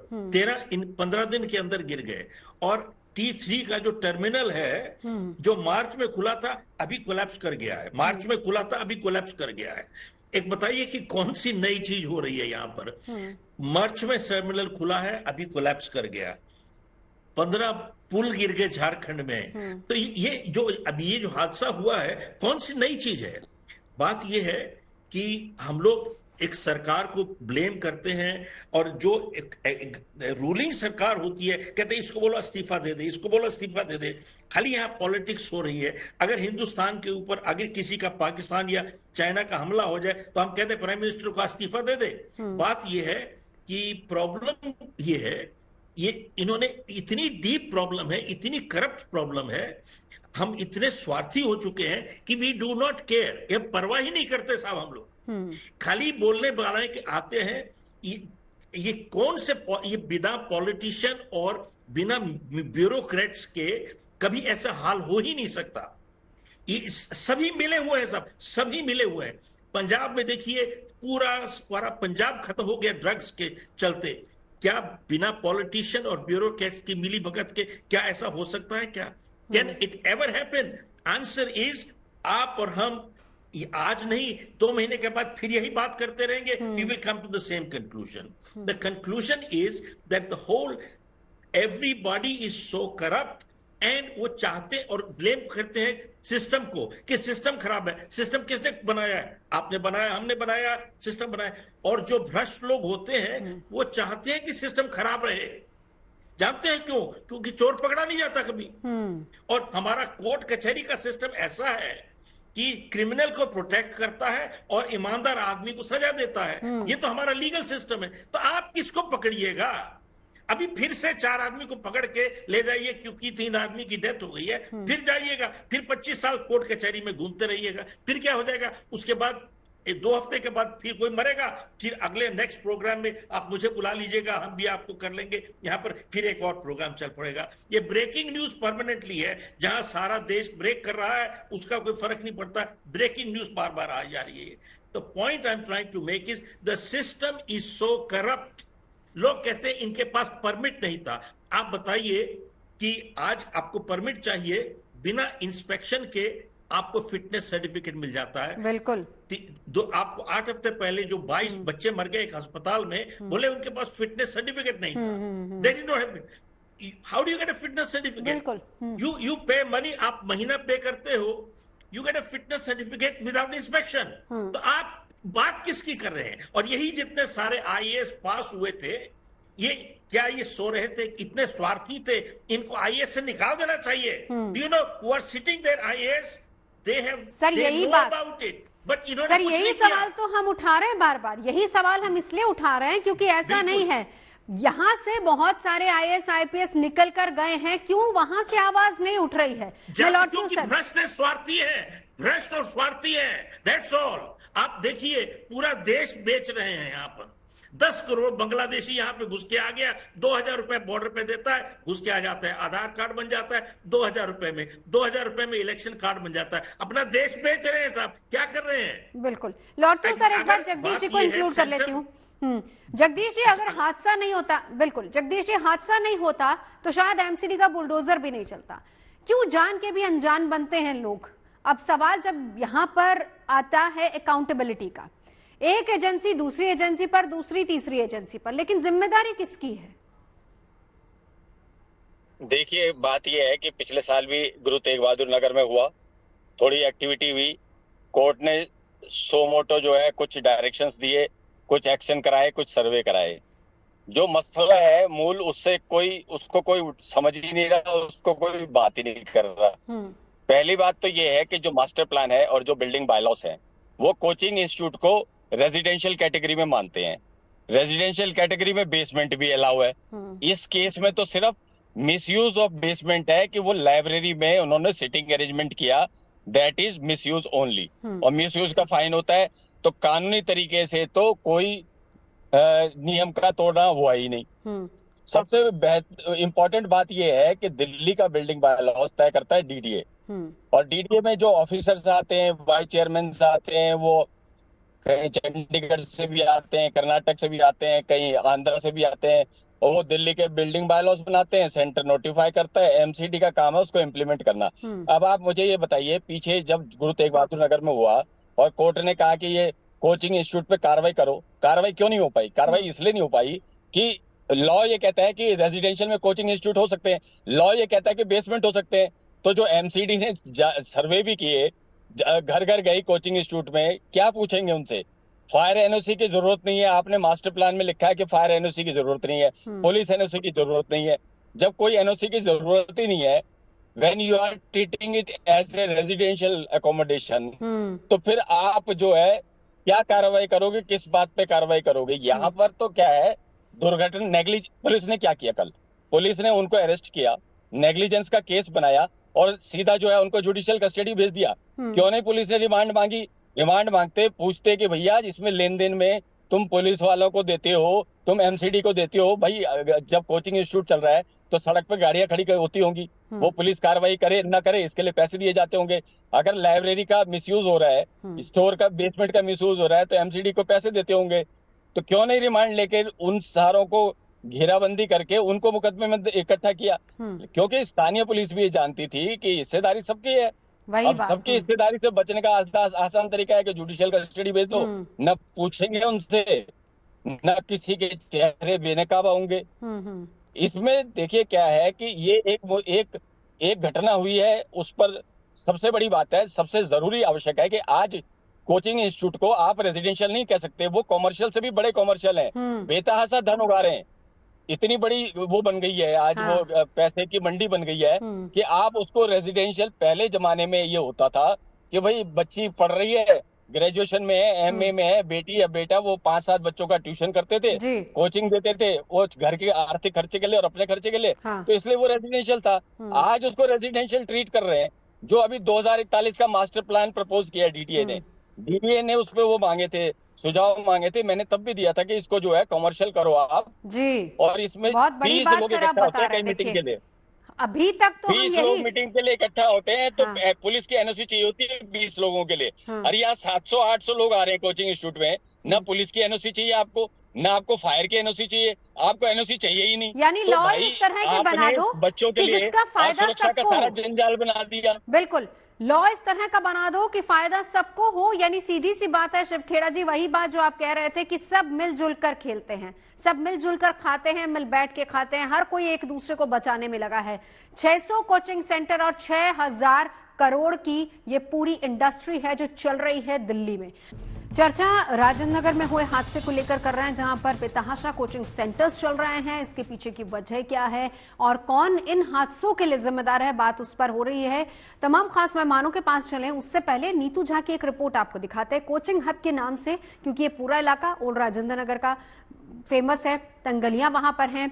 15 दिन के अंदर गिर गए। और T3 का जो टर्मिनल है जो मार्च में खुला था अभी कोलैप्स कर गया है। मार्च में खुला था अभी कोलैप्स कर गया है। एक बताइए कि कौन सी नई चीज हो रही है यहाँ पर। मार्च में टर्मिनल खुला है अभी कोलैप्स कर गया। 15 पुल गिर गए झारखंड में। तो ये जो हादसा हुआ है कौन सी नई चीज है। बात ये है कि हम लोग एक सरकार को ब्लेम करते हैं और जो एक रूलिंग सरकार होती है कहते हैं इसको बोलो इस्तीफा दे दे, इसको बोलो इस्तीफा दे दे। खाली यहाँ पॉलिटिक्स हो रही है। अगर हिंदुस्तान के ऊपर अगर किसी का पाकिस्तान या चाइना का हमला हो जाए तो हम कहते हैं प्राइम मिनिस्टर को इस्तीफा दे दे। बात यह है कि प्रॉब्लम ये है, ये इन्होंने इतनी डीप प्रॉब्लम है, इतनी करप्ट प्रॉब्लम है, हम इतने स्वार्थी हो चुके हैं कि वी डू नॉट केयर। ये परवाह ही नहीं करते साहब हम लोग। खाली बोलने वाले के आते हैं। ये कौन से ये बिना पॉलिटिशियन और बिना ब्यूरोक्रेट्स के कभी ऐसा हाल हो ही नहीं सकता। ये सभी मिले हुए हैं, सभी मिले हुए हैं। पंजाब में देखिए पूरा पंजाब खत्म हो गया ड्रग्स के चलते। क्या बिना पॉलिटिशियन और ब्यूरोक्रेट्स की मिली भगत के क्या ऐसा हो सकता है क्या? Can it ever happen? Answer is आप और हम आज नहीं 2 महीने के बाद फिर यही बात करते रहेंगे। We will come to the same conclusion. The conclusion is that the whole everybody is so corrupt and वो चाहते और ब्लेम करते हैं सिस्टम को कि सिस्टम खराब है। सिस्टम किसने बनाया है? आपने बनाया, हमने बनाया, सिस्टम बनाया। और जो भ्रष्ट लोग होते हैं वो चाहते हैं कि सिस्टम खराब रहे। जानते हैं क्यों? क्योंकि चोर पकड़ा नहीं जाता कभी। और हमारा कोर्ट कचहरी का सिस्टम ऐसा है कि क्रिमिनल को प्रोटेक्ट करता है और ईमानदार आदमी को सजा देता है। ये तो हमारा लीगल सिस्टम है। तो आप किसको पकड़िएगा? अभी फिर से 4 आदमी को पकड़ के ले जाइए क्योंकि 3 आदमी की डेथ हो गई है। फिर जाइएगा, फिर 25 साल कोर्ट कचहरी में घूमते रहिएगा। फिर क्या हो जाएगा? उसके बाद 2 हफ्ते के बाद फिर कोई मरेगा। फिर अगले नेक्स्ट प्रोग्राम में आप मुझे बुला लीजिएगा, हम भी आपको कर लेंगे यहाँ पर। फिर एक और प्रोग्राम चल पड़ेगा। ये ब्रेकिंग न्यूज परमानेंटली है। जहां सारा देश ब्रेक कर रहा है उसका कोई फर्क नहीं पड़ता। ब्रेकिंग न्यूज बार बार आ जा रही है। The point I am trying to make is the system is so corrupt. लोग कहते हैं इनके पास परमिट नहीं था। आप बताइए कि आज आपको परमिट चाहिए, बिना इंस्पेक्शन के आपको फिटनेस सर्टिफिकेट मिल जाता है। बिल्कुल। आपको 8 हफ्ते पहले जो 22 बच्चे मर गए एक अस्पताल में, बोले उनके पास फिटनेस सर्टिफिकेट नहीं था। They did not have it. How do you get a fitness certificate? बिल्कुल। You pay money, आप महीना पे करते हो, you get a fitness certificate without inspection. तो आप बात किसकी कर रहे हैं? और यही जितने सारे IAS पास हुए थे, क्या ये सो रहे थे? इतने स्वार्थी थे, इनको IAS से निकाल देना चाहिए। Do you know who are sitting there IAS? Sir यही बात, सर यही सवाल तो हम उठा रहे हैं बार बार। यही सवाल हम इसलिए उठा रहे हैं क्योंकि ऐसा नहीं है, यहाँ से बहुत सारे IAS IPS निकल कर गए हैं, क्यों वहां से आवाज नहीं उठ रही है? क्योंकि भ्रष्ट है, स्वार्थी है, भ्रष्ट और स्वार्थी है। That's all. आप देखिए पूरा देश बेच रहे हैं यहाँ पर। 10 करोड़ बांग्लादेशी यहाँ पे घुस के आ गया, 2000 रुपए बॉर्डर पे देता है, घुस के आ जाता है, आधार कार्ड बन जाता है 2000 रुपए में, 2000 रुपए में इलेक्शन कार्ड बन जाता है। अपना देश बेच रहे हैं साहब, क्या कर रहे हैं? बिल्कुल। लौटते हैं सर, एक बार जगदीश जी को इंक्लूड कर लेती हूँ। जगदीश जी, अगर हादसा नहीं होता, बिल्कुल जगदीश जी, हादसा नहीं होता तो शायद MCD का बुलडोजर भी नहीं चलता। क्यों जान के भी अनजान बनते हैं लोग? अब सवाल जब यहाँ पर आता है अकाउंटेबिलिटी का, एक एजेंसी दूसरी एजेंसी पर, दूसरी तीसरी एजेंसी पर, लेकिन जिम्मेदारी किसकी है? देखिए बात यह है कि पिछले साल भी गुरु तेग बहादुर नगर में हुआ, थोड़ी एक्टिविटी हुई, कोर्ट ने सो मोटो जो है कुछ डायरेक्शंस दिए, कुछ एक्शन कराए, कुछ सर्वे कराए। जो मसला है मूल उसको कोई समझ ही नहीं रहा, उसको कोई बात ही नहीं कर रहा। पहली बात तो ये है कि जो मास्टर प्लान है और जो बिल्डिंग बायलॉस है वो कोचिंग इंस्टीट्यूट को रेजिडेंशियल कैटेगरी में मानते हैं। रेजिडेंशियल कैटेगरी में बेसमेंट भी अलाउ है। इस केस में तो सिर्फ मिसयूज ऑफ बेसमेंट है कि वो लाइब्रेरी में उन्होंने सिटिंग अरेंजमेंट किया, दैट इज मिसयूज ओनली। और मिसयूज का फाइन होता है। तो कानूनी तरीके से तो कोई नियम का तोड़ना हुआ ही नहीं। सबसे इम्पोर्टेंट बात यह है कि दिल्ली का बिल्डिंग बाय लॉज तय करता है डीडीए, और डीडीए में जो ऑफिसर्स आते हैं, वाइस चेयरमैन आते हैं, वो कहीं चंडीगढ़ से भी आते हैं, कर्नाटक से भी आते हैं, कहीं आंध्र से भी आते हैं, और वो दिल्ली के बिल्डिंग बाय लॉज बनाते हैं, सेंटर नोटिफाई करता है, एमसीडी का काम है उसको इम्प्लीमेंट करना। अब आप मुझे ये बताइए, पीछे जब गुरु तेग बहादुर नगर में हुआ और कोर्ट ने कहा कि ये कोचिंग इंस्टीट्यूट पे कार्रवाई करो, कार्रवाई क्यों नहीं हो पाई? कार्रवाई इसलिए नहीं हो पाई कि लॉ ये कहता है कि रेजिडेंशियल में कोचिंग इंस्टीट्यूट हो सकते हैं, लॉ ये कहता है कि बेसमेंट हो सकते हैं। तो जो एमसीडी ने सर्वे भी किए, घर घर गई कोचिंग इंस्टीट्यूट में, क्या पूछेंगे उनसे? फायर एनओसी की जरूरत नहीं है, आपने मास्टर प्लान में लिखा है कि फायर एनओसी की जरूरत नहीं है, पुलिस एनओसी की जरूरत नहीं है। जब कोई एनओसी की जरूरत ही नहीं है, when you are treating it as a residential accommodation, तो फिर आप जो है क्या कार्रवाई करोगे, किस बात पे कार्रवाई करोगे? यहाँ पर तो क्या है, दुर्घटना नेग्लिज। पुलिस ने क्या किया? कल पुलिस ने उनको अरेस्ट किया, नेग्लिजेंस का केस बनाया और सीधा जो है उनको जुडिशियल कस्टडी भेज दिया। क्यों नहीं पुलिस ने रिमांड मांगी? रिमांड मांगते पूछते कि भैया इसमें लेन देन में तुम पुलिस वालों को देते हो, तुम एमसीडी को देते हो। भाई जब कोचिंग इंस्टीट्यूट चल रहा है तो सड़क पर गाड़ियां खड़ी होती होंगी, वो पुलिस कार्रवाई करे न करे इसके लिए पैसे दिए जाते होंगे। अगर लाइब्रेरी का मिसयूज हो रहा है, स्टोर का, बेसमेंट का मिसयूज हो रहा है, तो एमसीडी को पैसे देते होंगे। तो क्यों नहीं रिमांड लेके उन सारों को घेराबंदी करके उनको मुकदमे में इकट्ठा किया? क्योंकि स्थानीय पुलिस भी ये जानती थी कि हिस्सेदारी सबकी है। अब सबकी हिस्सेदारी से बचने का आसान तरीका है कि जुडिशियल कस्टडी भेज दो, न पूछेंगे उनसे, न किसी के चेहरे बेनकाब होंगे। इसमें देखिए क्या है कि ये एक घटना हुई है, उस पर सबसे बड़ी बात है, सबसे जरूरी आवश्यक है कि आज कोचिंग इंस्टीट्यूट को आप रेजिडेंशियल नहीं कह सकते, वो कॉमर्शियल से भी बड़े कॉमर्शियल हैं, बेतहाशा धन उगा रहे हैं। इतनी बड़ी वो बन गई है आज, वो पैसे की मंडी बन गई है कि आप उसको रेजिडेंशियल, पहले जमाने में ये होता था कि भाई बच्ची पढ़ रही है, ग्रेजुएशन में है, एमए में है, बेटी या बेटा, वो 5-7 बच्चों का ट्यूशन करते थे, कोचिंग देते थे, वो घर के आर्थिक खर्चे के लिए और अपने खर्चे के लिए, तो इसलिए वो रेजिडेंशियल था। आज उसको रेजिडेंशियल ट्रीट कर रहे हैं। जो अभी 2041 का मास्टर प्लान प्रपोज किया डीडीए ने उस पर वो मांगे थे, सुझाव मांगे थे, मैंने तब भी दिया था कि इसको जो है कमर्शियल करो आप जी, और इसमें 20 लोग इकट्ठा होते हैं कई मीटिंग के लिए। अभी तक तो 20 लोग मीटिंग के लिए इकट्ठा होते हैं, तो पुलिस की एनओसी चाहिए होती है 20 लोगों के लिए। और यहाँ 700-800 लोग आ रहे हैं कोचिंग इंस्टीट्यूट में, न पुलिस की एनओसी चाहिए आपको, न आपको फायर की एनओसी चाहिए, आपको एनओसी चाहिए ही नहीं। यानी लॉ इस तरह के बना दो बच्चों के लिए सुरक्षा का सारा जंजाल बना दिया। बिल्कुल, लॉ इस तरह का बना दो कि फायदा सबको हो। यानी सीधी सी बात है शिव खेड़ा जी, वही बात जो आप कह रहे थे कि सब मिलजुल कर खेलते हैं, सब मिलजुल कर खाते हैं, मिल बैठ के खाते हैं, हर कोई एक दूसरे को बचाने में लगा है। 600 कोचिंग सेंटर और 6000 करोड़ की ये पूरी इंडस्ट्री है जो चल रही है दिल्ली में। चर्चा राजेंद्र नगर में हुए हादसे को लेकर कर रहे हैं, जहां पर बेतहाशा कोचिंग सेंटर्स चल रहे हैं। इसके पीछे की वजह क्या है और कौन इन हादसों के लिए जिम्मेदार है, बात उस पर हो रही है। तमाम खास मेहमानों के पास चलें उससे पहले नीतू झा की एक रिपोर्ट आपको दिखाते हैं, कोचिंग हब के नाम से, क्योंकि ये पूरा इलाका ओल्ड राजेंद्र नगर का फेमस है, तंगलियां वहां पर हैं।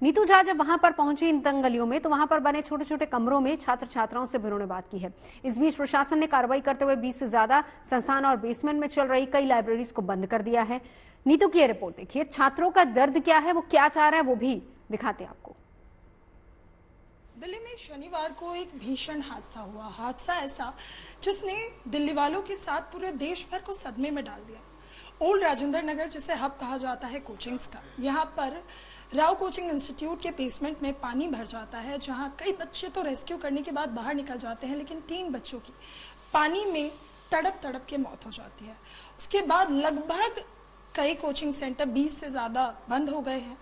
नीतू झा जब वहां पर पहुंची इन तंगलियों में, तो वहां पर बने छोटे छोटे कमरों में छात्र छात्राओं से भी उन्होंने बात की है। इस बीच प्रशासन ने कार्रवाई करते हुए 20 से ज्यादा संस्थान और बेसमेंट में चल रही कई लाइब्रेरीज को बंद कर दिया है। नीतू की ये रिपोर्ट देखिए, छात्रों का दर्द क्या है, वो क्या चाह रहे हैं, वो भी दिखाते हैं आपको। दिल्ली में शनिवार को एक भीषण हादसा हुआ, हादसा ऐसा जिसने दिल्ली वालों के साथ पूरे देश भर को सदमे में डाल दिया। ओल्ड राजेंद्र नगर, जिसे हब कहा जाता है कोचिंग्स का, यहाँ पर राव कोचिंग इंस्टीट्यूट के बेसमेंट में पानी भर जाता है, जहां कई बच्चे तो रेस्क्यू करने के बाद बाहर निकल जाते हैं, लेकिन 3 बच्चों की पानी में तड़प तड़प के मौत हो जाती है। उसके बाद लगभग कई कोचिंग सेंटर 20 से ज्यादा बंद हो गए हैं।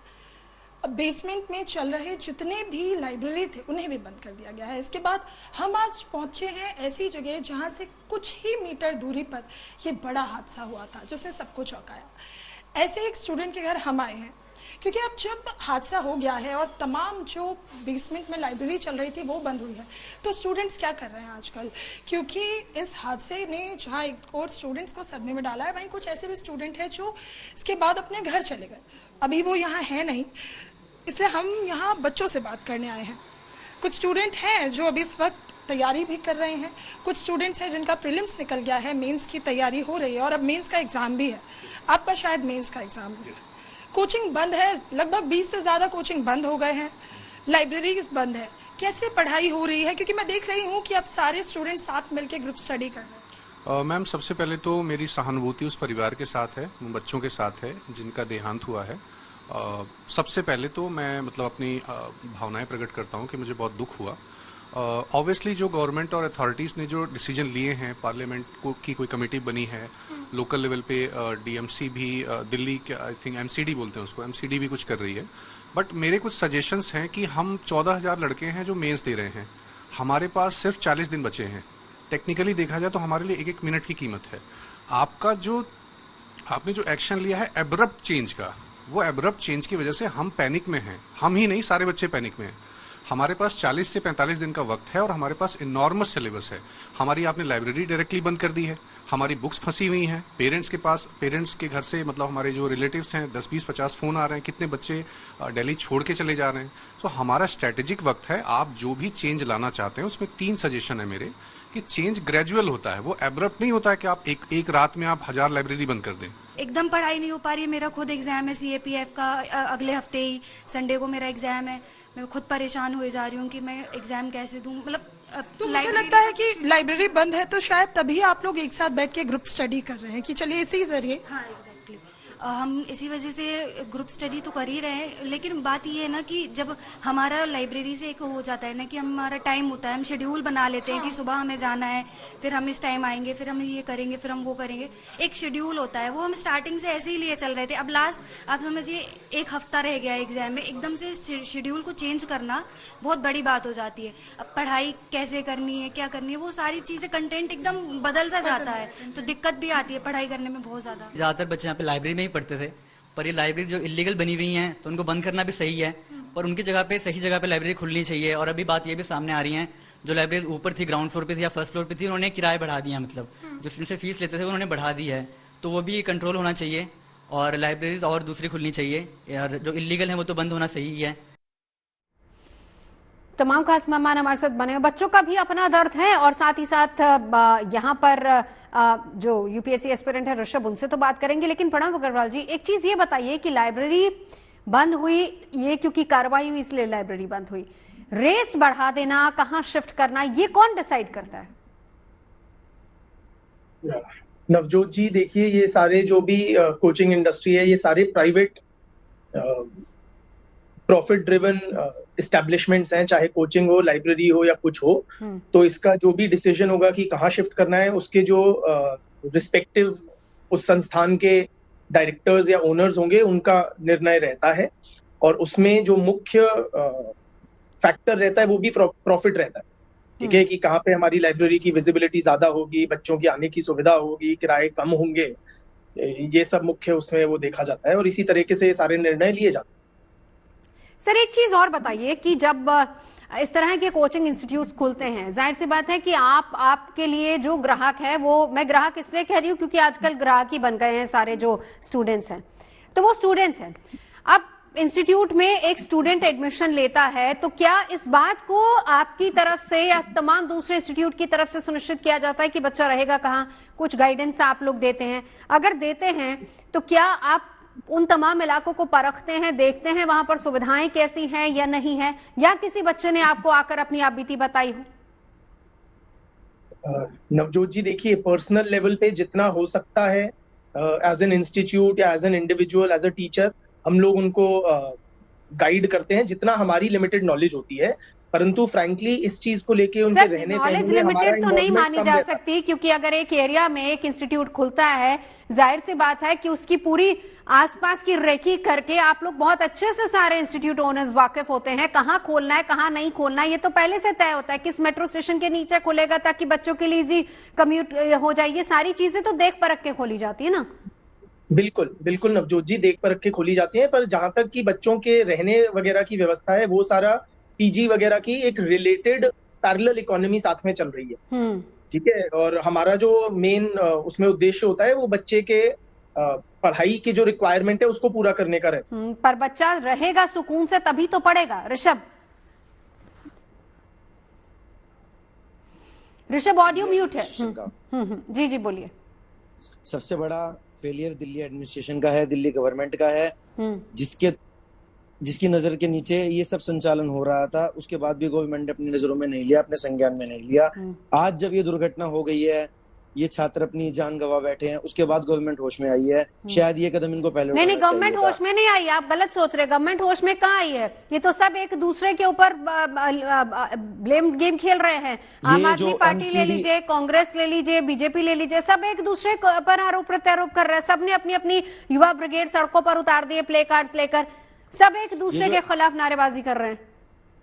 अब बेसमेंट में चल रहे जितने भी लाइब्रेरी थे उन्हें भी बंद कर दिया गया है। इसके बाद हम आज पहुंचे हैं ऐसी जगह जहां से कुछ ही मीटर दूरी पर यह बड़ा हादसा हुआ था, जिसने सबको चौंकाया। ऐसे एक स्टूडेंट के घर हम आए हैं क्योंकि अब जब हादसा हो गया है और तमाम जो बेसमेंट में लाइब्रेरी चल रही थी वो बंद हुई है, तो स्टूडेंट्स क्या कर रहे हैं आजकल? क्योंकि इस हादसे ने जहाँ एक और स्टूडेंट्स को सदमे में डाला है, वहीं कुछ ऐसे भी स्टूडेंट हैं जो इसके बाद अपने घर चले गए। अभी वो यहाँ है नहीं, इसलिए हम यहाँ बच्चों से बात करने आए हैं। कुछ स्टूडेंट हैं जो अभी इस वक्त तैयारी भी कर रहे हैं, कुछ स्टूडेंट्स हैं जिनका प्रीलिम्स निकल गया है, मेंस की तैयारी हो रही है और अब मेंस का एग्जाम भी है। आपका शायद मेंस का एग्जाम है। कोचिंग बंद है, लगभग 20 से ज्यादा कोचिंग बंद हो गए हैं, लाइब्रेरीज बंद है। कैसे पढ़ाई हो रही है? क्योंकि मैं देख रही हूँ कि अब सारे स्टूडेंट साथ मिलकर ग्रुप स्टडी कर रहे हैं। मैम, सबसे पहले तो मेरी सहानुभूति उस परिवार के साथ है, बच्चों के साथ है जिनका देहांत हुआ है। सबसे पहले तो मैं अपनी भावनाएं प्रकट करता हूं कि मुझे बहुत दुख हुआ। ऑब्वियसली जो गवर्नमेंट और अथॉरिटीज़ ने जो डिसीजन लिए हैं, पार्लियामेंट की कोई कमेटी बनी है, लोकल लेवल पे डीएमसी भी, दिल्ली के आई थिंक एमसीडी बोलते हैं उसको, एमसीडी भी कुछ कर रही है। बट मेरे कुछ सजेशंस हैं कि हम 14,000 लड़के हैं जो मेंस दे रहे हैं, हमारे पास सिर्फ 40 दिन बचे हैं। टेक्निकली देखा जाए तो हमारे लिए 1-1 मिनट की कीमत है। आपने जो एक्शन लिया है एब्रप्ट चेंज का, वो एब्रप्ट चेंज की वजह से हम पैनिक में हैं। हम ही नहीं, सारे बच्चे पैनिक में हैं। हमारे पास 40 से 45 दिन का वक्त है और हमारे पास इनॉर्मस सिलेबस है। हमारी आपने लाइब्रेरी डायरेक्टली बंद कर दी है, हमारी बुक्स फंसी हुई हैं, पेरेंट्स के घर से हमारे जो रिलेटिव्स हैं 10, 20, 50 फोन आ रहे हैं, कितने बच्चे दिल्ली छोड़ के चले जा रहे हैं। तो हमारा स्ट्रेटेजिक वक्त है। आप जो भी चेंज लाना चाहते हैं उसमें 3 सजेशन है मेरे, कि चेंज ग्रेजुअल होता है, वो एब्रप्ट नहीं होता है कि आप एक रात में आप 1000 लाइब्रेरी बंद कर दें। एकदम पढ़ाई नहीं हो पा रही है। मेरा खुद एग्जाम है सीएपीएफ का, अगले हफ्ते ही संडे को मेरा एग्जाम है। मैं खुद परेशान हुए जा रही हूँ कि मैं एग्जाम कैसे दूं। तो मुझे लगता है कि लाइब्रेरी बंद है तो शायद तभी आप लोग एक साथ बैठ के ग्रुप स्टडी कर रहे हैं कि चलिए इसी जरिए। हाँ, हम इसी वजह से ग्रुप स्टडी तो कर ही रहे हैं, लेकिन बात ये है ना कि जब हमारा लाइब्रेरी से एक हो जाता है ना कि हमारा टाइम होता है, हम शेड्यूल बना लेते हैं कि सुबह हमें जाना है, फिर हम इस टाइम आएंगे, फिर हम ये करेंगे, फिर हम वो करेंगे। एक शेड्यूल होता है, वो हम स्टार्टिंग से ऐसे ही लिए चल रहे थे। अब लास्ट आप समझिए 1 हफ्ता रह गया है एग्जाम में, एकदम से शेड्यूल को चेंज करना बहुत बड़ी बात हो जाती है। अब पढ़ाई कैसे करनी है, क्या करनी है, वो सारी चीजें कंटेंट एकदम बदल सा जाता है, तो दिक्कत भी आती है पढ़ाई करने में बहुत ज्यादा। ज्यादातर बच्चे यहाँ पे लाइब्रेरी में पढ़ते थे, पर ये लाइब्रेरी जो इलीगल बनी हुई हैं तो उनको बंद करना भी सही है, पर उनकी जगह पे सही जगह पे लाइब्रेरी खुलनी चाहिए। और अभी बात ये भी सामने आ रही है, जो लाइब्रेरी ऊपर थी, ग्राउंड फ्लोर पे थी या फर्स्ट फ्लोर पे थी, उन्होंने किराए बढ़ा दिया, जो उनसे फीस लेते थे उन्होंने बढ़ा दी है, तो वो भी कंट्रोल होना चाहिए और लाइब्रेरीज और दूसरी खुलनी चाहिए। और जो इलीगल है वो तो बंद होना सही है। तमाम खास मेहमान हमारे साथ बने हैं। बच्चों का भी अपना दर्द है और साथ ही साथ यहाँ पर जो यूपीएससी एस्पिरेंट है ऋषभ, उनसे तो बात करेंगे। लेकिन प्रणव अग्रवाल जी, एक चीज ये बताइए कि लाइब्रेरी बंद हुई, ये क्योंकि कार्रवाई हुई इसलिए लाइब्रेरी बंद हुई, रेट्स बढ़ा देना, कहाँ शिफ्ट करना, ये कौन डिसाइड करता है? नवजोत जी, देखिए ये सारे जो भी कोचिंग इंडस्ट्री है, ये सारे प्राइवेट प्रॉफिट ड्रिवन एस्टैब्लिशमेंट्स हैं, चाहे कोचिंग हो, लाइब्रेरी हो या कुछ हो। तो इसका जो भी डिसीजन होगा कि कहाँ शिफ्ट करना है, उसके जो रिस्पेक्टिव उस संस्थान के डायरेक्टर्स या ओनर्स होंगे, उनका निर्णय रहता है। और उसमें जो मुख्य फैक्टर रहता है वो भी प्रॉफिट रहता है, ठीक है, कि कहाँ पे हमारी लाइब्रेरी की विजिबिलिटी ज्यादा होगी, बच्चों की आने की सुविधा होगी, किराए कम होंगे, ये सब मुख्य उसमें वो देखा जाता है और इसी तरीके से सारे निर्णय लिए जाते हैं। सर, एक चीज और बताइए कि जब इस तरह के कोचिंग इंस्टीट्यूट्स खुलते हैं, जाहिर सी बात है कि आपके लिए जो ग्राहक है, वो, मैं ग्राहक इसलिए कह रही हूँ क्योंकि आजकल ग्राहक ही बन गए हैं सारे जो स्टूडेंट्स हैं, तो वो स्टूडेंट्स हैं। अब इंस्टीट्यूट में एक स्टूडेंट एडमिशन लेता है तो क्या इस बात को आपकी तरफ से या तमाम दूसरे इंस्टीट्यूट की तरफ से सुनिश्चित किया जाता है कि बच्चा रहेगा कहाँ? कुछ गाइडेंस आप लोग देते हैं? अगर देते हैं तो क्या आप उन तमाम इलाकों को परखते हैं, देखते हैं वहां पर सुविधाएं कैसी हैं या नहीं है, या किसी बच्चे ने आपको आकर अपनी आपबीती बताई हो? नवजोत जी, देखिए पर्सनल लेवल पे जितना हो सकता है एज एन इंस्टीट्यूट या as an individual, as a teacher, हम लोग उनको गाइड करते हैं जितना हमारी लिमिटेड नॉलेज होती है। परंतु फ्रैंकली इस चीज को लेके उनके रहने नॉलेज लिमिटेड तो नहीं मानी जा सकती, क्योंकि अगर एक एरिया में एक इंस्टीट्यूट खुलता है, जाहिर सी बात है कि उसकी पूरी आसपास की रेकी करके आप लोग बहुत अच्छे से सारे इंस्टीट्यूट ओनर्स वाकिफ होते हैं, कहाँ खोलना है कहाँ नहीं खोलना है, ये तो पहले से तय होता है, किस मेट्रो स्टेशन के नीचे खुलेगा ताकि बच्चों के लिए इजी कम्यूट हो जाए, ये सारी चीजें तो देख परख के खोली जाती है ना। बिल्कुल बिल्कुल नवजोत जी, देख परख के खोली जाती है, पर जहां तक कि बच्चों के रहने वगैरह की व्यवस्था है, वो सारा पीजी वगैरह की एक रिलेटेड पैरेलल इकोनॉमी साथ में चल रही है। ठीक है, और हमारा जो मेन उसमें उद्देश्य होता है वो बच्चे के पढ़ाई की जो रिक्वायरमेंट है उसको पूरा करने का रहता है। पर बच्चा रहेगा सुकून से तभी तो पढ़ेगा। ऋषभ ऑडियो म्यूट है। जी जी बोलिए। सबसे बड़ा फेलियर दिल्ली एडमिनिस्ट्रेशन का है, दिल्ली गवर्नमेंट का है, जिसकी नजर के नीचे ये सब संचालन हो रहा था। उसके बाद भी गवर्नमेंट ने अपनी नजरों में नहीं लिया, अपने संज्ञान में नहीं लिया। आज जब ये दुर्घटना हो गई है, ये छात्र अपनी जान गंवा बैठे हैं, उसके बाद गवर्नमेंट होश में आई है। शायद ये कदम इनको पहले नहीं, गवर्नमेंट होश में नहीं आई, आप गलत सोच रहे। गवर्नमेंट होश में कहाँ आई है? ये तो सब एक दूसरे के ऊपर ब्लेम गेम खेल रहे हैं। आम आदमी पार्टी ले लीजिए, कांग्रेस ले लीजिए, बीजेपी ले लीजिए, सब एक दूसरे पर आरोप प्रत्यारोप कर रहे हैं। सबने अपनी अपनी युवा ब्रिगेड सड़कों पर उतार दिए प्ले कार्ड्स लेकर, सब एक दूसरे के खिलाफ नारेबाजी कर रहे हैं।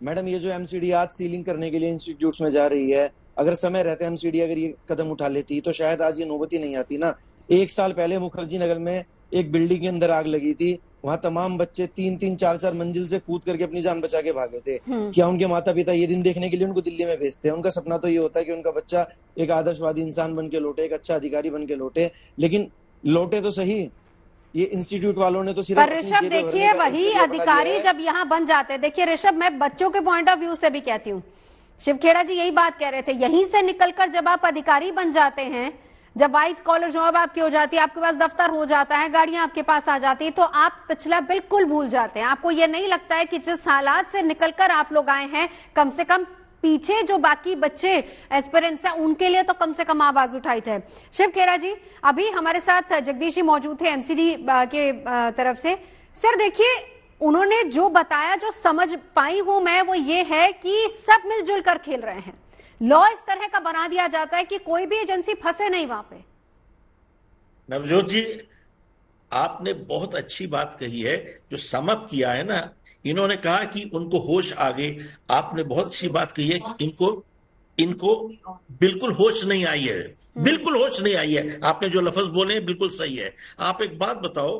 मैडम, ये जो एमसीडी आज सीलिंग करने के लिए इंस्टीट्यूट्स में जा रही है, अगर समय रहते एमसीडी अगर ये कदम उठा लेती तो शायद आज ये नौबत ही नहीं आती ना। 1 साल पहले मुखर्जी नगर में एक बिल्डिंग के अंदर आग लगी थी, वहां तमाम बच्चे 3-3, 4-4 मंजिल से कूद करके अपनी जान बचा के भागे थे। क्या उनके माता पिता ये दिन देखने के लिए उनको दिल्ली में भेजते हैं? उनका सपना तो ये होता है कि उनका बच्चा एक आदर्शवादी इंसान बन के लौटे, एक अच्छा अधिकारी बन के लौटे, लेकिन लौटे तो सही, ये इंस्टीट्यूट वालों ने तो सिर्फ। पर ऋषभ देखिए, वही अधिकारी जब यहाँ बन जाते हैं, देखिए ऋषभ, मैं बच्चों के पॉइंट ऑफ व्यू से भी कहती हूँ, शिवखेड़ा जी यही बात कह रहे थे, यहीं से निकलकर जब आप अधिकारी बन जाते हैं, जब व्हाइट कॉलर जॉब आपकी हो जाती है, आपके पास दफ्तर हो जाता है, गाड़ियां आपके पास आ जाती है, तो आप पिछला बिल्कुल भूल जाते हैं। आपको ये नहीं लगता है कि जिस हालात से निकलकर आप लोग आए हैं, कम से कम पीछे जो बाकी बच्चे एस्पिरेंट्स हैं उनके लिए तो कम से कम आवाज उठाई जाए। शिवखेड़ा जी, अभी हमारे साथ जगदीश जी मौजूद थे एमसीडी के तरफ से। सर देखिए, उन्होंने जो बताया, जो समझ पाई हूं मैं, वो ये है कि सब मिलजुल कर खेल रहे हैं। लॉ इस तरह का बना दिया जाता है कि कोई भी एजेंसी फंसे नहीं वहां पे। नवजोत जी, आपने बहुत अच्छी बात कही है। जो समअप किया है ना, इन्होंने कहा कि उनको होश आ गई। आपने बहुत अच्छी बात कही है कि इनको बिल्कुल होश नहीं आई है, बिल्कुल होश नहीं आई है। आपने जो लफ्ज बोले हैं बिल्कुल सही है। आप एक बात बताओ,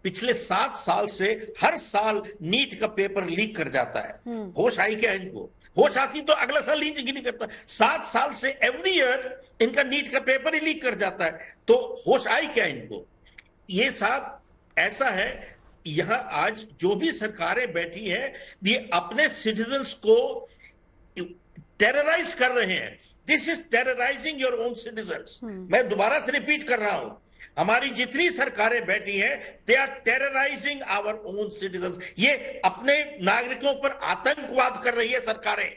पिछले 7 साल से हर साल नीट का पेपर लीक कर जाता है। होश आई क्या इनको? होश आती तो अगला साल लीक नहीं करता। 7 साल से एवरी ईयर इनका नीट का पेपर ही लीक कर जाता है, तो होश आई क्या इनको? ये साहब ऐसा है, यहां आज जो भी सरकारें बैठी हैं, ये अपने सिटीजन्स को टेरराइज कर रहे हैं। This is terrorising your own citizens. मैं दोबारा से रिपीट कर रहा हूं, हमारी जितनी सरकारें बैठी हैं, they are terrorising our own citizens. ये अपने नागरिकों पर आतंकवाद कर रही है सरकारें।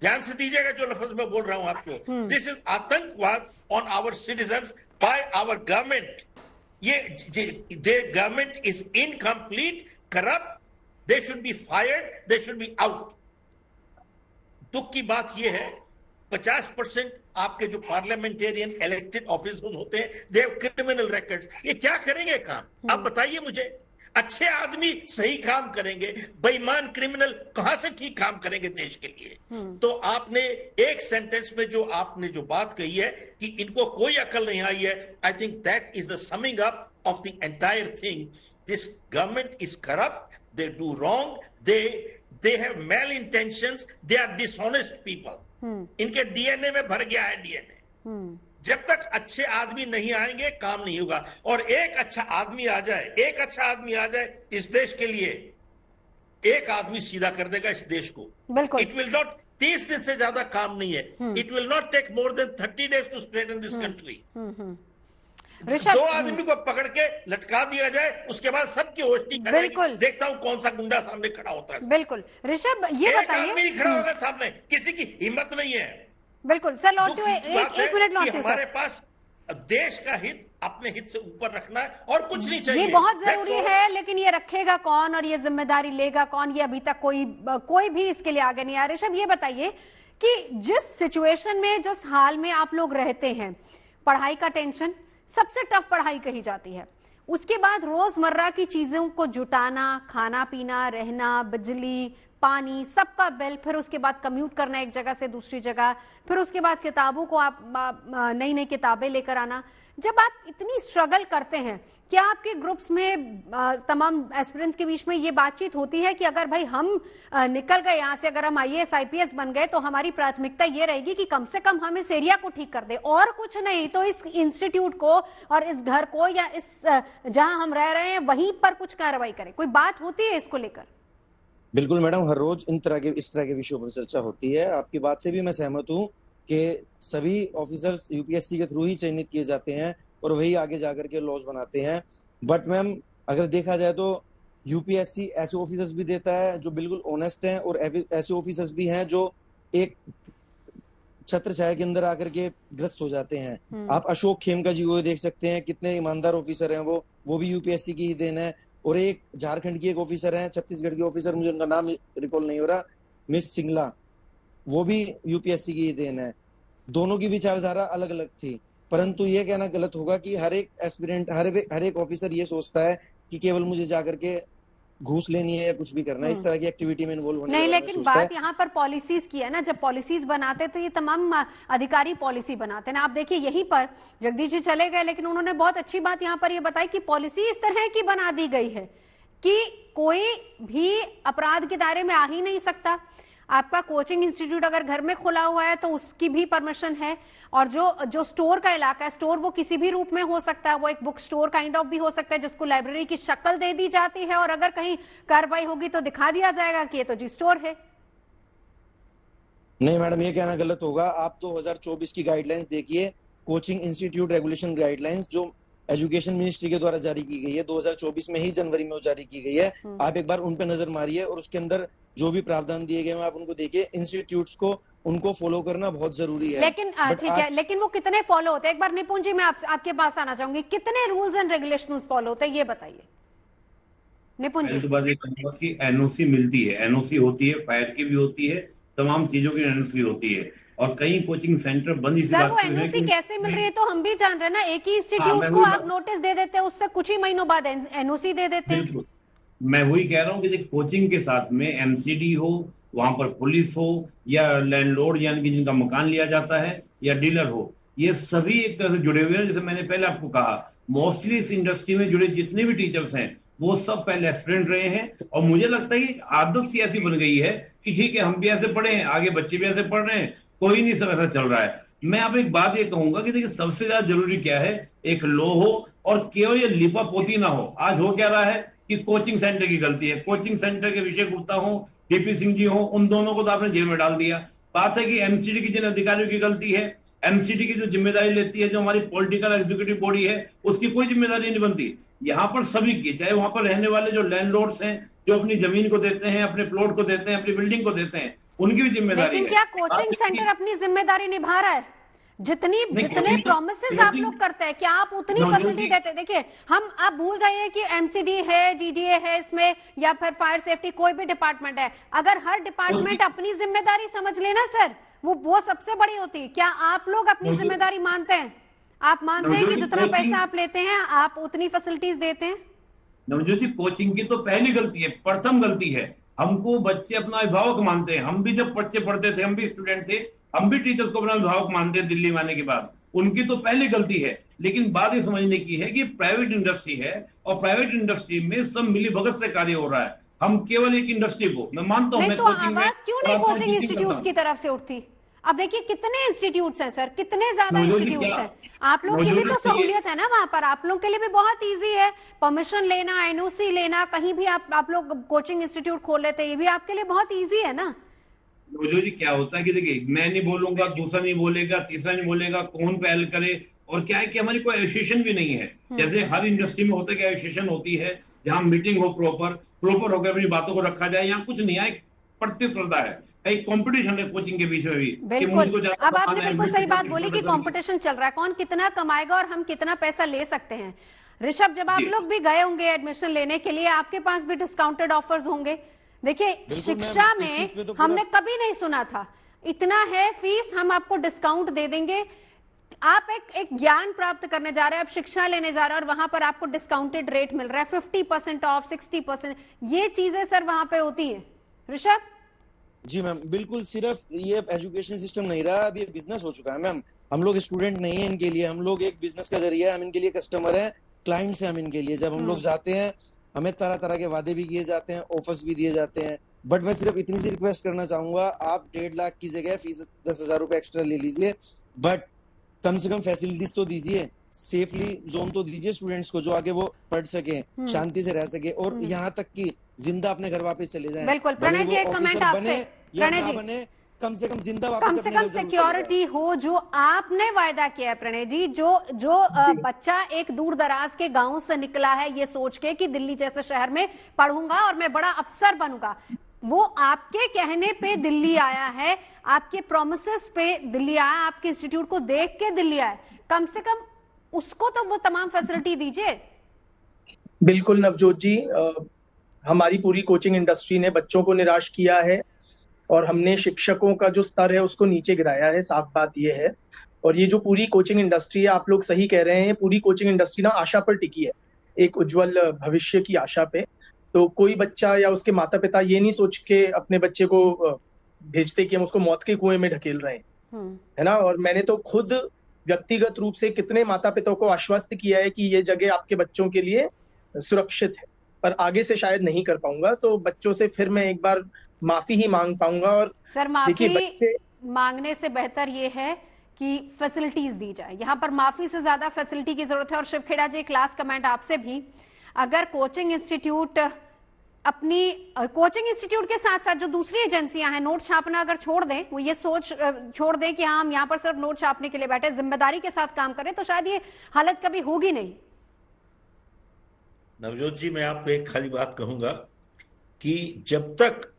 ध्यान से दीजिएगा जो लफ्ज मैं बोल रहा हूं आपको। दिस इज आतंकवाद on our citizens by our government. ये government is incomplete, corrupt, they should be fired, they should be out. दुख की बात यह है, 50% आपके जो पार्लियामेंटेरियन इलेक्टेड ऑफिसर्स होते हैं, दे हैव क्रिमिनल रिकॉर्ड्स। ये क्या करेंगे काम? आप बताइए मुझे। अच्छे आदमी सही काम करेंगे, बेईमान क्रिमिनल कहां से ठीक काम करेंगे देश के लिए? तो आपने एक सेंटेंस में जो आपने जो बात कही है कि इनको कोई अकल नहीं आई है, I think that is the summing up of the entire thing. This government is corrupt, they do wrong, they have mal intentions, they are dishonest people. इनके डीएनए में भर गया है डीएनए। जब तक अच्छे आदमी नहीं आएंगे काम नहीं होगा। और एक अच्छा आदमी आ जाए, एक अच्छा आदमी आ जाए इस देश के लिए, एक आदमी सीधा कर देगा इस देश को। बिल्कुल। इट विल नॉट, 30 दिन से ज्यादा काम नहीं है। It will not take more than 30 days to straighten this country. 2 आदमी को पकड़ के लटका दिया जाए, उसके बाद सबकी होस्टी बिल्कुल। देखता हूं कौन सा गुंडा सामने खड़ा होता है। बिल्कुल। ऋषभ, ये बताइए, आदमी नहीं खड़ा होगा सामने, किसी की हिम्मत नहीं है। बिल्कुल सर, लौटते हुए एक मिनट लौटते हैं। हमारे पास देश का हित अपने हित से ऊपर रखना है और कुछ नहीं चाहिए। ये बहुत जरूरी है, लेकिन ये रखेगा कौन और ये जिम्मेदारी लेगा कौन, ये अभी तक कोई भी इसके लिए आगे नहीं आया। ऋषभ, ये बताइए कि जिस सिचुएशन में, जिस हाल में आप लोग रहते हैं, पढ़ाई का टेंशन, सबसे टफ पढ़ाई कही जाती है, उसके बाद रोजमर्रा की चीजों को जुटाना, खाना पीना, रहना, बिजली, पानी, सबका बिल, फिर उसके बाद कम्यूट करना एक जगह से दूसरी जगह, फिर उसके बाद किताबों को आप नई नई किताबें लेकर आना। जब आप इतनी स्ट्रगल करते हैं, क्या आपके ग्रुप्स में तमाम एस्पिरेंट्स के बीच में ये बातचीत होती है कि अगर भाई हम निकल गए यहाँ से, अगर हम IAS IPS बन गए तो हमारी प्राथमिकता ये रहेगी कि कम से कम हम इस एरिया को ठीक कर दे, और कुछ नहीं तो इस इंस्टीट्यूट को और इस घर को या इस जहां हम रह रहे हैं वहीं पर कुछ कार्रवाई करें? कोई बात होती है इसको लेकर? बिल्कुल मैडम, हर रोज इस तरह के विषयों पर चर्चा होती है। आपकी बात से भी मैं सहमत हूँ कि सभी ऑफिसर्स UPSC के थ्रू ही चयनित किए जाते हैं और वही आगे जाकर के लॉज बनाते हैं। बट मैम, अगर देखा जाए तो UPSC ऐसे ऑफिसर्स भी देता है जो बिल्कुल ऑनेस्ट हैं, और ऐसे ऑफिसर्स भी हैं जो एक छत्र छाया के अंदर आकर के ग्रस्त हो जाते हैं। आप अशोक खेमका जी को देख सकते हैं, कितने ईमानदार ऑफिसर हैं वो भी UPSC की ही देन है। और एक झारखंड की एक ऑफिसर है, छत्तीसगढ़ की ऑफिसर, मुझे उनका नाम रिकॉल नहीं हो रहा, मिस सिंगला, वो भी UPSC की ही देन है। दोनों की विचारधारा अलग अलग थी, परंतु ये कहना गलत होगा कि हर एक एस्पिरेंट, हर एक ऑफिसर ये सोचता है कि केवल मुझे जाकर के घूस लेनी है या कुछ भी करना है, इस तरह की एक्टिविटी में इन्वॉल्व होने नहीं। लेकिन बात यहाँ पर पॉलिसीज की है ना, जब पॉलिसीज बनाते तो ये तमाम अधिकारी पॉलिसी बनाते हैं ना। आप देखिए यहीं पर जगदीश जी चले गए, लेकिन उन्होंने बहुत अच्छी बात यहाँ पर ये बताई कि पॉलिसी इस तरह की बना दी गई है कि कोई भी अपराध के दायरे में आ ही नहीं सकता। आपका कोचिंग इंस्टीट्यूट अगर घर में खुला हुआ है तो उसकी भी परमिशन है, और जो स्टोर का इलाका है, स्टोर वो किसी भी रूप में हो सकता है, वो एक बुक स्टोर काइंड ऑफ भी हो सकता है जिसको लाइब्रेरी की शक्ल दे दी जाती है, और अगर कहीं कार्रवाई होगी तो दिखा दिया जाएगा कि ये तो जी स्टोर है। नहीं मैडम, ये कहना गलत होगा। आप 2024 की गाइडलाइंस देखिए, कोचिंग इंस्टीट्यूट रेगुलेशन गाइडलाइंस जो एजुकेशन मिनिस्ट्री के द्वारा जारी की गई है, 2024 में ही जनवरी में वो जारी की गई है। आप एक बार उन पे नजर मारिए और उसके अंदर जो भी प्रावधान दिए गए हैं आप उनको देखिए। इंस्टीट्यूट्स को उनको फॉलो करना बहुत जरूरी है। लेकिन ठीक है, लेकिन वो कितने फॉलो होते हैं? एक बार निपुण जी मैं आपके पास आना चाहूंगी, कितने रूल्स एंड रेगुलेशंस फॉलो होते हैं ये बताइए निपुण जी। तो बात ये कहूंगा कि NOC मिलती है, NOC होती है, फायर की भी होती है, तमाम चीजों की NOC होती है, और कई कोचिंग सेंटर बंद इसी सर बात वो NOC कैसे मिल रही है तो हम भी जान रहे हैं ना। एक ही इंस्टीट्यूट को आप नोटिस दे देते हैं, उससे कुछ ही महीनों बाद NOC दे देते हैं। मैं वही कह रहा हूँ कि कोचिंग के साथ में MCD हो, वहां पर पुलिस हो, या लैंडलॉर्ड यानी कि जिनका मकान लिया जाता है, या डीलर हो, ये सभी एक तरह से जुड़े हुए हैं। जैसे मैंने पहले आपको कहा, मोस्टली इस इंडस्ट्री में जुड़े जितने भी टीचर्स हैं वो सब पहले एस्पिरेंट रहे हैं, और मुझे लगता है कि आदत सी ऐसी बन गई है कि ठीक है हम भी ऐसे पढ़े हैं, आगे बच्चे भी ऐसे पढ़ रहे हैं, कोई नहीं सब ऐसा चल रहा है। मैं आप एक बात ये कहूंगा कि देखिए सबसे ज्यादा जरूरी क्या है, एक लॉ हो और केवल ये लिपापोती ना हो। आज हो क्या रहा है कि कोचिंग सेंटर की गलती है, कोचिंग सेंटर के विषय गुप्ता हो, DP सिंह जी हो, उन दोनों को तो आपने जेल में डाल दिया। बात है कि MCD की जिन अधिकारियों की गलती है, MCD की जो जिम्मेदारी लेती है, जो हमारी पॉलिटिकल एग्जीक्यूटिव बॉडी है, उसकी कोई जिम्मेदारी नहीं बनती। यहाँ पर सभी की, चाहे वहां पर रहने वाले जो लैंडलॉर्ड्स हैं, जो अपनी जमीन को देते हैं, अपने प्लॉट को देते हैं, अपनी बिल्डिंग को देते हैं, उनकी भी जिम्मेदारी है। लेकिन क्या कोचिंग सेंटर अपनी जिम्मेदारी निभा रहा है? जितने प्रोमिसेस आप लोग करते हैं, क्या आप उतनी फैसिलिटी देते हैं? देखिए आप भूल जाइए कि MCD है, DDA है इसमें, या फिर फायर सेफ्टी, कोई भी डिपार्टमेंट है, अगर हर डिपार्टमेंट अपनी जिम्मेदारी समझ लेना सर, वो सबसे बड़ी होती है। क्या आप लोग अपनी जिम्मेदारी मानते हैं? आप मानते हैं कि जितना पैसा आप लेते हैं आप उतनी फैसिलिटीज देते हैं? नवजोत जी, कोचिंग की तो पहली गलती है, प्रथम गलती है। हमको बच्चे अपना अभिभावक मानते हैं। हम भी जब बच्चे पढ़ते थे, हम भी स्टूडेंट थे, हम भी टीचर्स को अपना अभिभावक मानते हैं दिल्ली में आने के बाद। उनकी तो पहली गलती है। लेकिन बात ये समझने की है कि प्राइवेट इंडस्ट्री है, और प्राइवेट इंडस्ट्री में सब मिली भगत से कार्य हो रहा है। हम केवल एक इंडस्ट्री को, मैं मानता हूं, तो आवाज क्यों नहीं कोचिंग इंस्टीट्यूट्स की तरफ से उठती? अब देखिए कितने इंस्टीट्यूट्स हैं सर, कितने ज्यादा इंस्टीट्यूट्स हैं। आप लोग की भी तो सहूलियत है ना वहां पर, आप लोग के लिए भी बहुत इजी है परमिशन लेना, NOC लेना, कहीं भी आप लोग कोचिंग इंस्टीट्यूट खोल लेते हैं, ये भी आपके लिए बहुत इजी है ना। जी क्या होता है कि देखिए, मैं नहीं बोलूंगा, दूसरा नहीं बोलेगा, तीसरा नहीं बोलेगा, कौन पहल करे। और क्या है कि हमारी कोई एसोसिएशन भी नहीं है। जैसे हर इंडस्ट्री में होता है कि एसोसिएशन होती है जहां मीटिंग हो, प्रॉपर होकर अपनी बातों को रखा जाए। यहाँ कुछ नहीं है, एक प्रतिस्पर्धा है, एक कंपटीशन है कोचिंग के बीच में भी। बिल्कुल, अब आपने बिल्कुल सही बात बोली कि कंपटीशन चल रहा है, कौन कितना कमाएगा और हम कितना पैसा ले सकते हैं। ऋषभ, जब आप लोग भी गए होंगे एडमिशन लेने के लिए, आपके पास भी डिस्काउंटेड ऑफर्स होंगे। देखिए शिक्षा में हमने कभी नहीं सुना था इतना है फीस, हम आपको डिस्काउंट दे देंगे। आप एक ज्ञान प्राप्त करने जा रहे हैं, आप शिक्षा लेने जा रहे हैं, और वहां पर आपको डिस्काउंटेड रेट मिल रहा है, 50% ऑफ, 60%। ये चीजें सर वहां पे होती है। ऋषभ, जी मैम, बिल्कुल। सिर्फ ये एजुकेशन सिस्टम नहीं रहा, अब ये बिजनेस हो चुका है मैम। हम लोग स्टूडेंट नहीं है इनके लिए, हम लोग एक बिजनेस का जरिया है, हम इनके लिए कस्टमर हैं, क्लाइंट्स हैं हम इनके लिए। जब हम लोग जाते हैं, हमें तरह तरह के वादे भी किए जाते हैं, ऑफर्स भी दिए जाते हैं, बट मैं सिर्फ इतनी सी रिक्वेस्ट करना चाहूंगा, आप 1.5 लाख की जगह फीस 10,000 रुपए एक्स्ट्रा ले लीजिए, बट कम से कम फैसिलिटीज तो दीजिए, सेफली जोन तो दीजिए स्टूडेंट्स को, जो आगे वो पढ़ सके, शांति से रह सके, और यहाँ तक कि जिंदा अपने घर वापस चले जाएं। बिल्कुल। प्रणय जी, एक कमेंट आपसे। प्रणय जी, बने, कम से कम जिंदा वापस कम से कम सिक्योरिटी हो, जो आपने वायदा किया है प्रणय जी, जो बच्चा एक दूर दराज के गांव से निकला है ये सोच के कि दिल्ली जैसे शहर में पढ़ूंगा और मैं बड़ा अफसर बनूंगा, वो आपके कहने पे दिल्ली आया है, आपके प्रोमिसेस पे दिल्ली आया, आपके इंस्टीट्यूट को देख के दिल्ली आया, कम से कम उसको तो वो तमाम फैसिलिटी दीजिए। बिल्कुल नवजोत जी, हमारी पूरी कोचिंग इंडस्ट्री ने बच्चों को निराश किया है और हमने शिक्षकों का जो स्तर है उसको नीचे गिराया है, साफ बात यह है। और ये जो पूरी कोचिंग इंडस्ट्री है, आप लोग सही कह रहे हैं, पूरी कोचिंग इंडस्ट्री ना आशा पर टिकी है, एक उज्जवल भविष्य की आशा पे। तो कोई बच्चा या उसके माता पिता ये नहीं सोच के अपने बच्चे को भेजते कि हम उसको मौत के कुएं में ढकेल रहे हैं, है ना। और मैंने तो खुद व्यक्तिगत रूप से कितने माता पिता को आश्वस्त किया है कि ये जगह आपके बच्चों के लिए सुरक्षित है, पर आगे से शायद नहीं कर पाऊंगा। तो बच्चों से फिर मैं एक बार माफी ही मांग पाऊंगा। और सर, माफी मांगने से बेहतर ये है कि फैसिलिटीज दी जाए, यहाँ पर माफी से ज्यादा फैसिलिटी की जरूरत है। और शिवखेड़ा जी, एक लास्ट कमेंट आपसे भी, अगर कोचिंग इंस्टीट्यूट अपनी कोचिंग इंस्टीट्यूट के साथ साथ जो दूसरी एजेंसियां हैं, नोट छापना अगर छोड़ दें, वो ये सोच छोड़ दें कि हाँ हम यहाँ पर सिर्फ नोट छापने के लिए बैठे, जिम्मेदारी के साथ काम करें, तो शायद ये हालत कभी होगी नहीं। नवजोत जी, मैं आपको एक खाली बात कहूंगा कि जब तक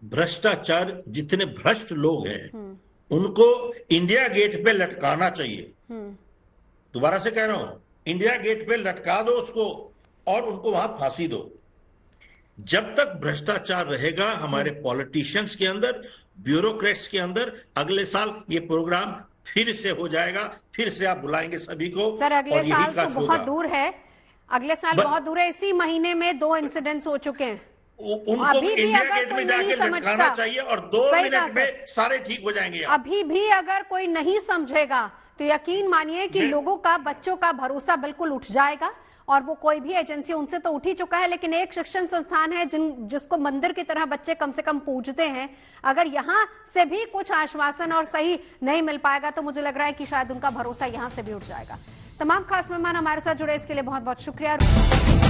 भ्रष्टाचार, जितने भ्रष्ट लोग हैं उनको इंडिया गेट पे लटकाना चाहिए। दोबारा से कह रहा हूं, इंडिया गेट पे लटका दो उसको और उनको वहां फांसी दो। जब तक भ्रष्टाचार रहेगा हमारे पॉलिटिशियंस के अंदर, ब्यूरोक्रेट्स के अंदर, अगले साल ये प्रोग्राम फिर से हो जाएगा, फिर से आप बुलाएंगे सभी को। सर, अगले साल तो बहुत दूर है, अगले साल बहुत दूर है। इसी महीने में 2 इंसिडेंट्स हो चुके हैं, उनको अभी भी इंडिया गेट में जाके लटकाना चाहिए और 2 मिनट में सारे ठीक हो जाएंगे। अभी भी अगर कोई नहीं समझेगा तो यकीन मानिए कि लोगों का, बच्चों का भरोसा बिल्कुल उठ जाएगा। और वो कोई भी एजेंसी, उनसे तो उठ ही चुका है, लेकिन एक शिक्षण संस्थान है जिसको मंदिर की तरह बच्चे कम से कम पूजते हैं, अगर यहाँ से भी कुछ आश्वासन और सही नहीं मिल पाएगा तो मुझे लग रहा है कि शायद उनका भरोसा यहाँ से भी उठ जाएगा। तमाम खास मेहमान हमारे साथ जुड़े, इसके लिए बहुत बहुत शुक्रिया।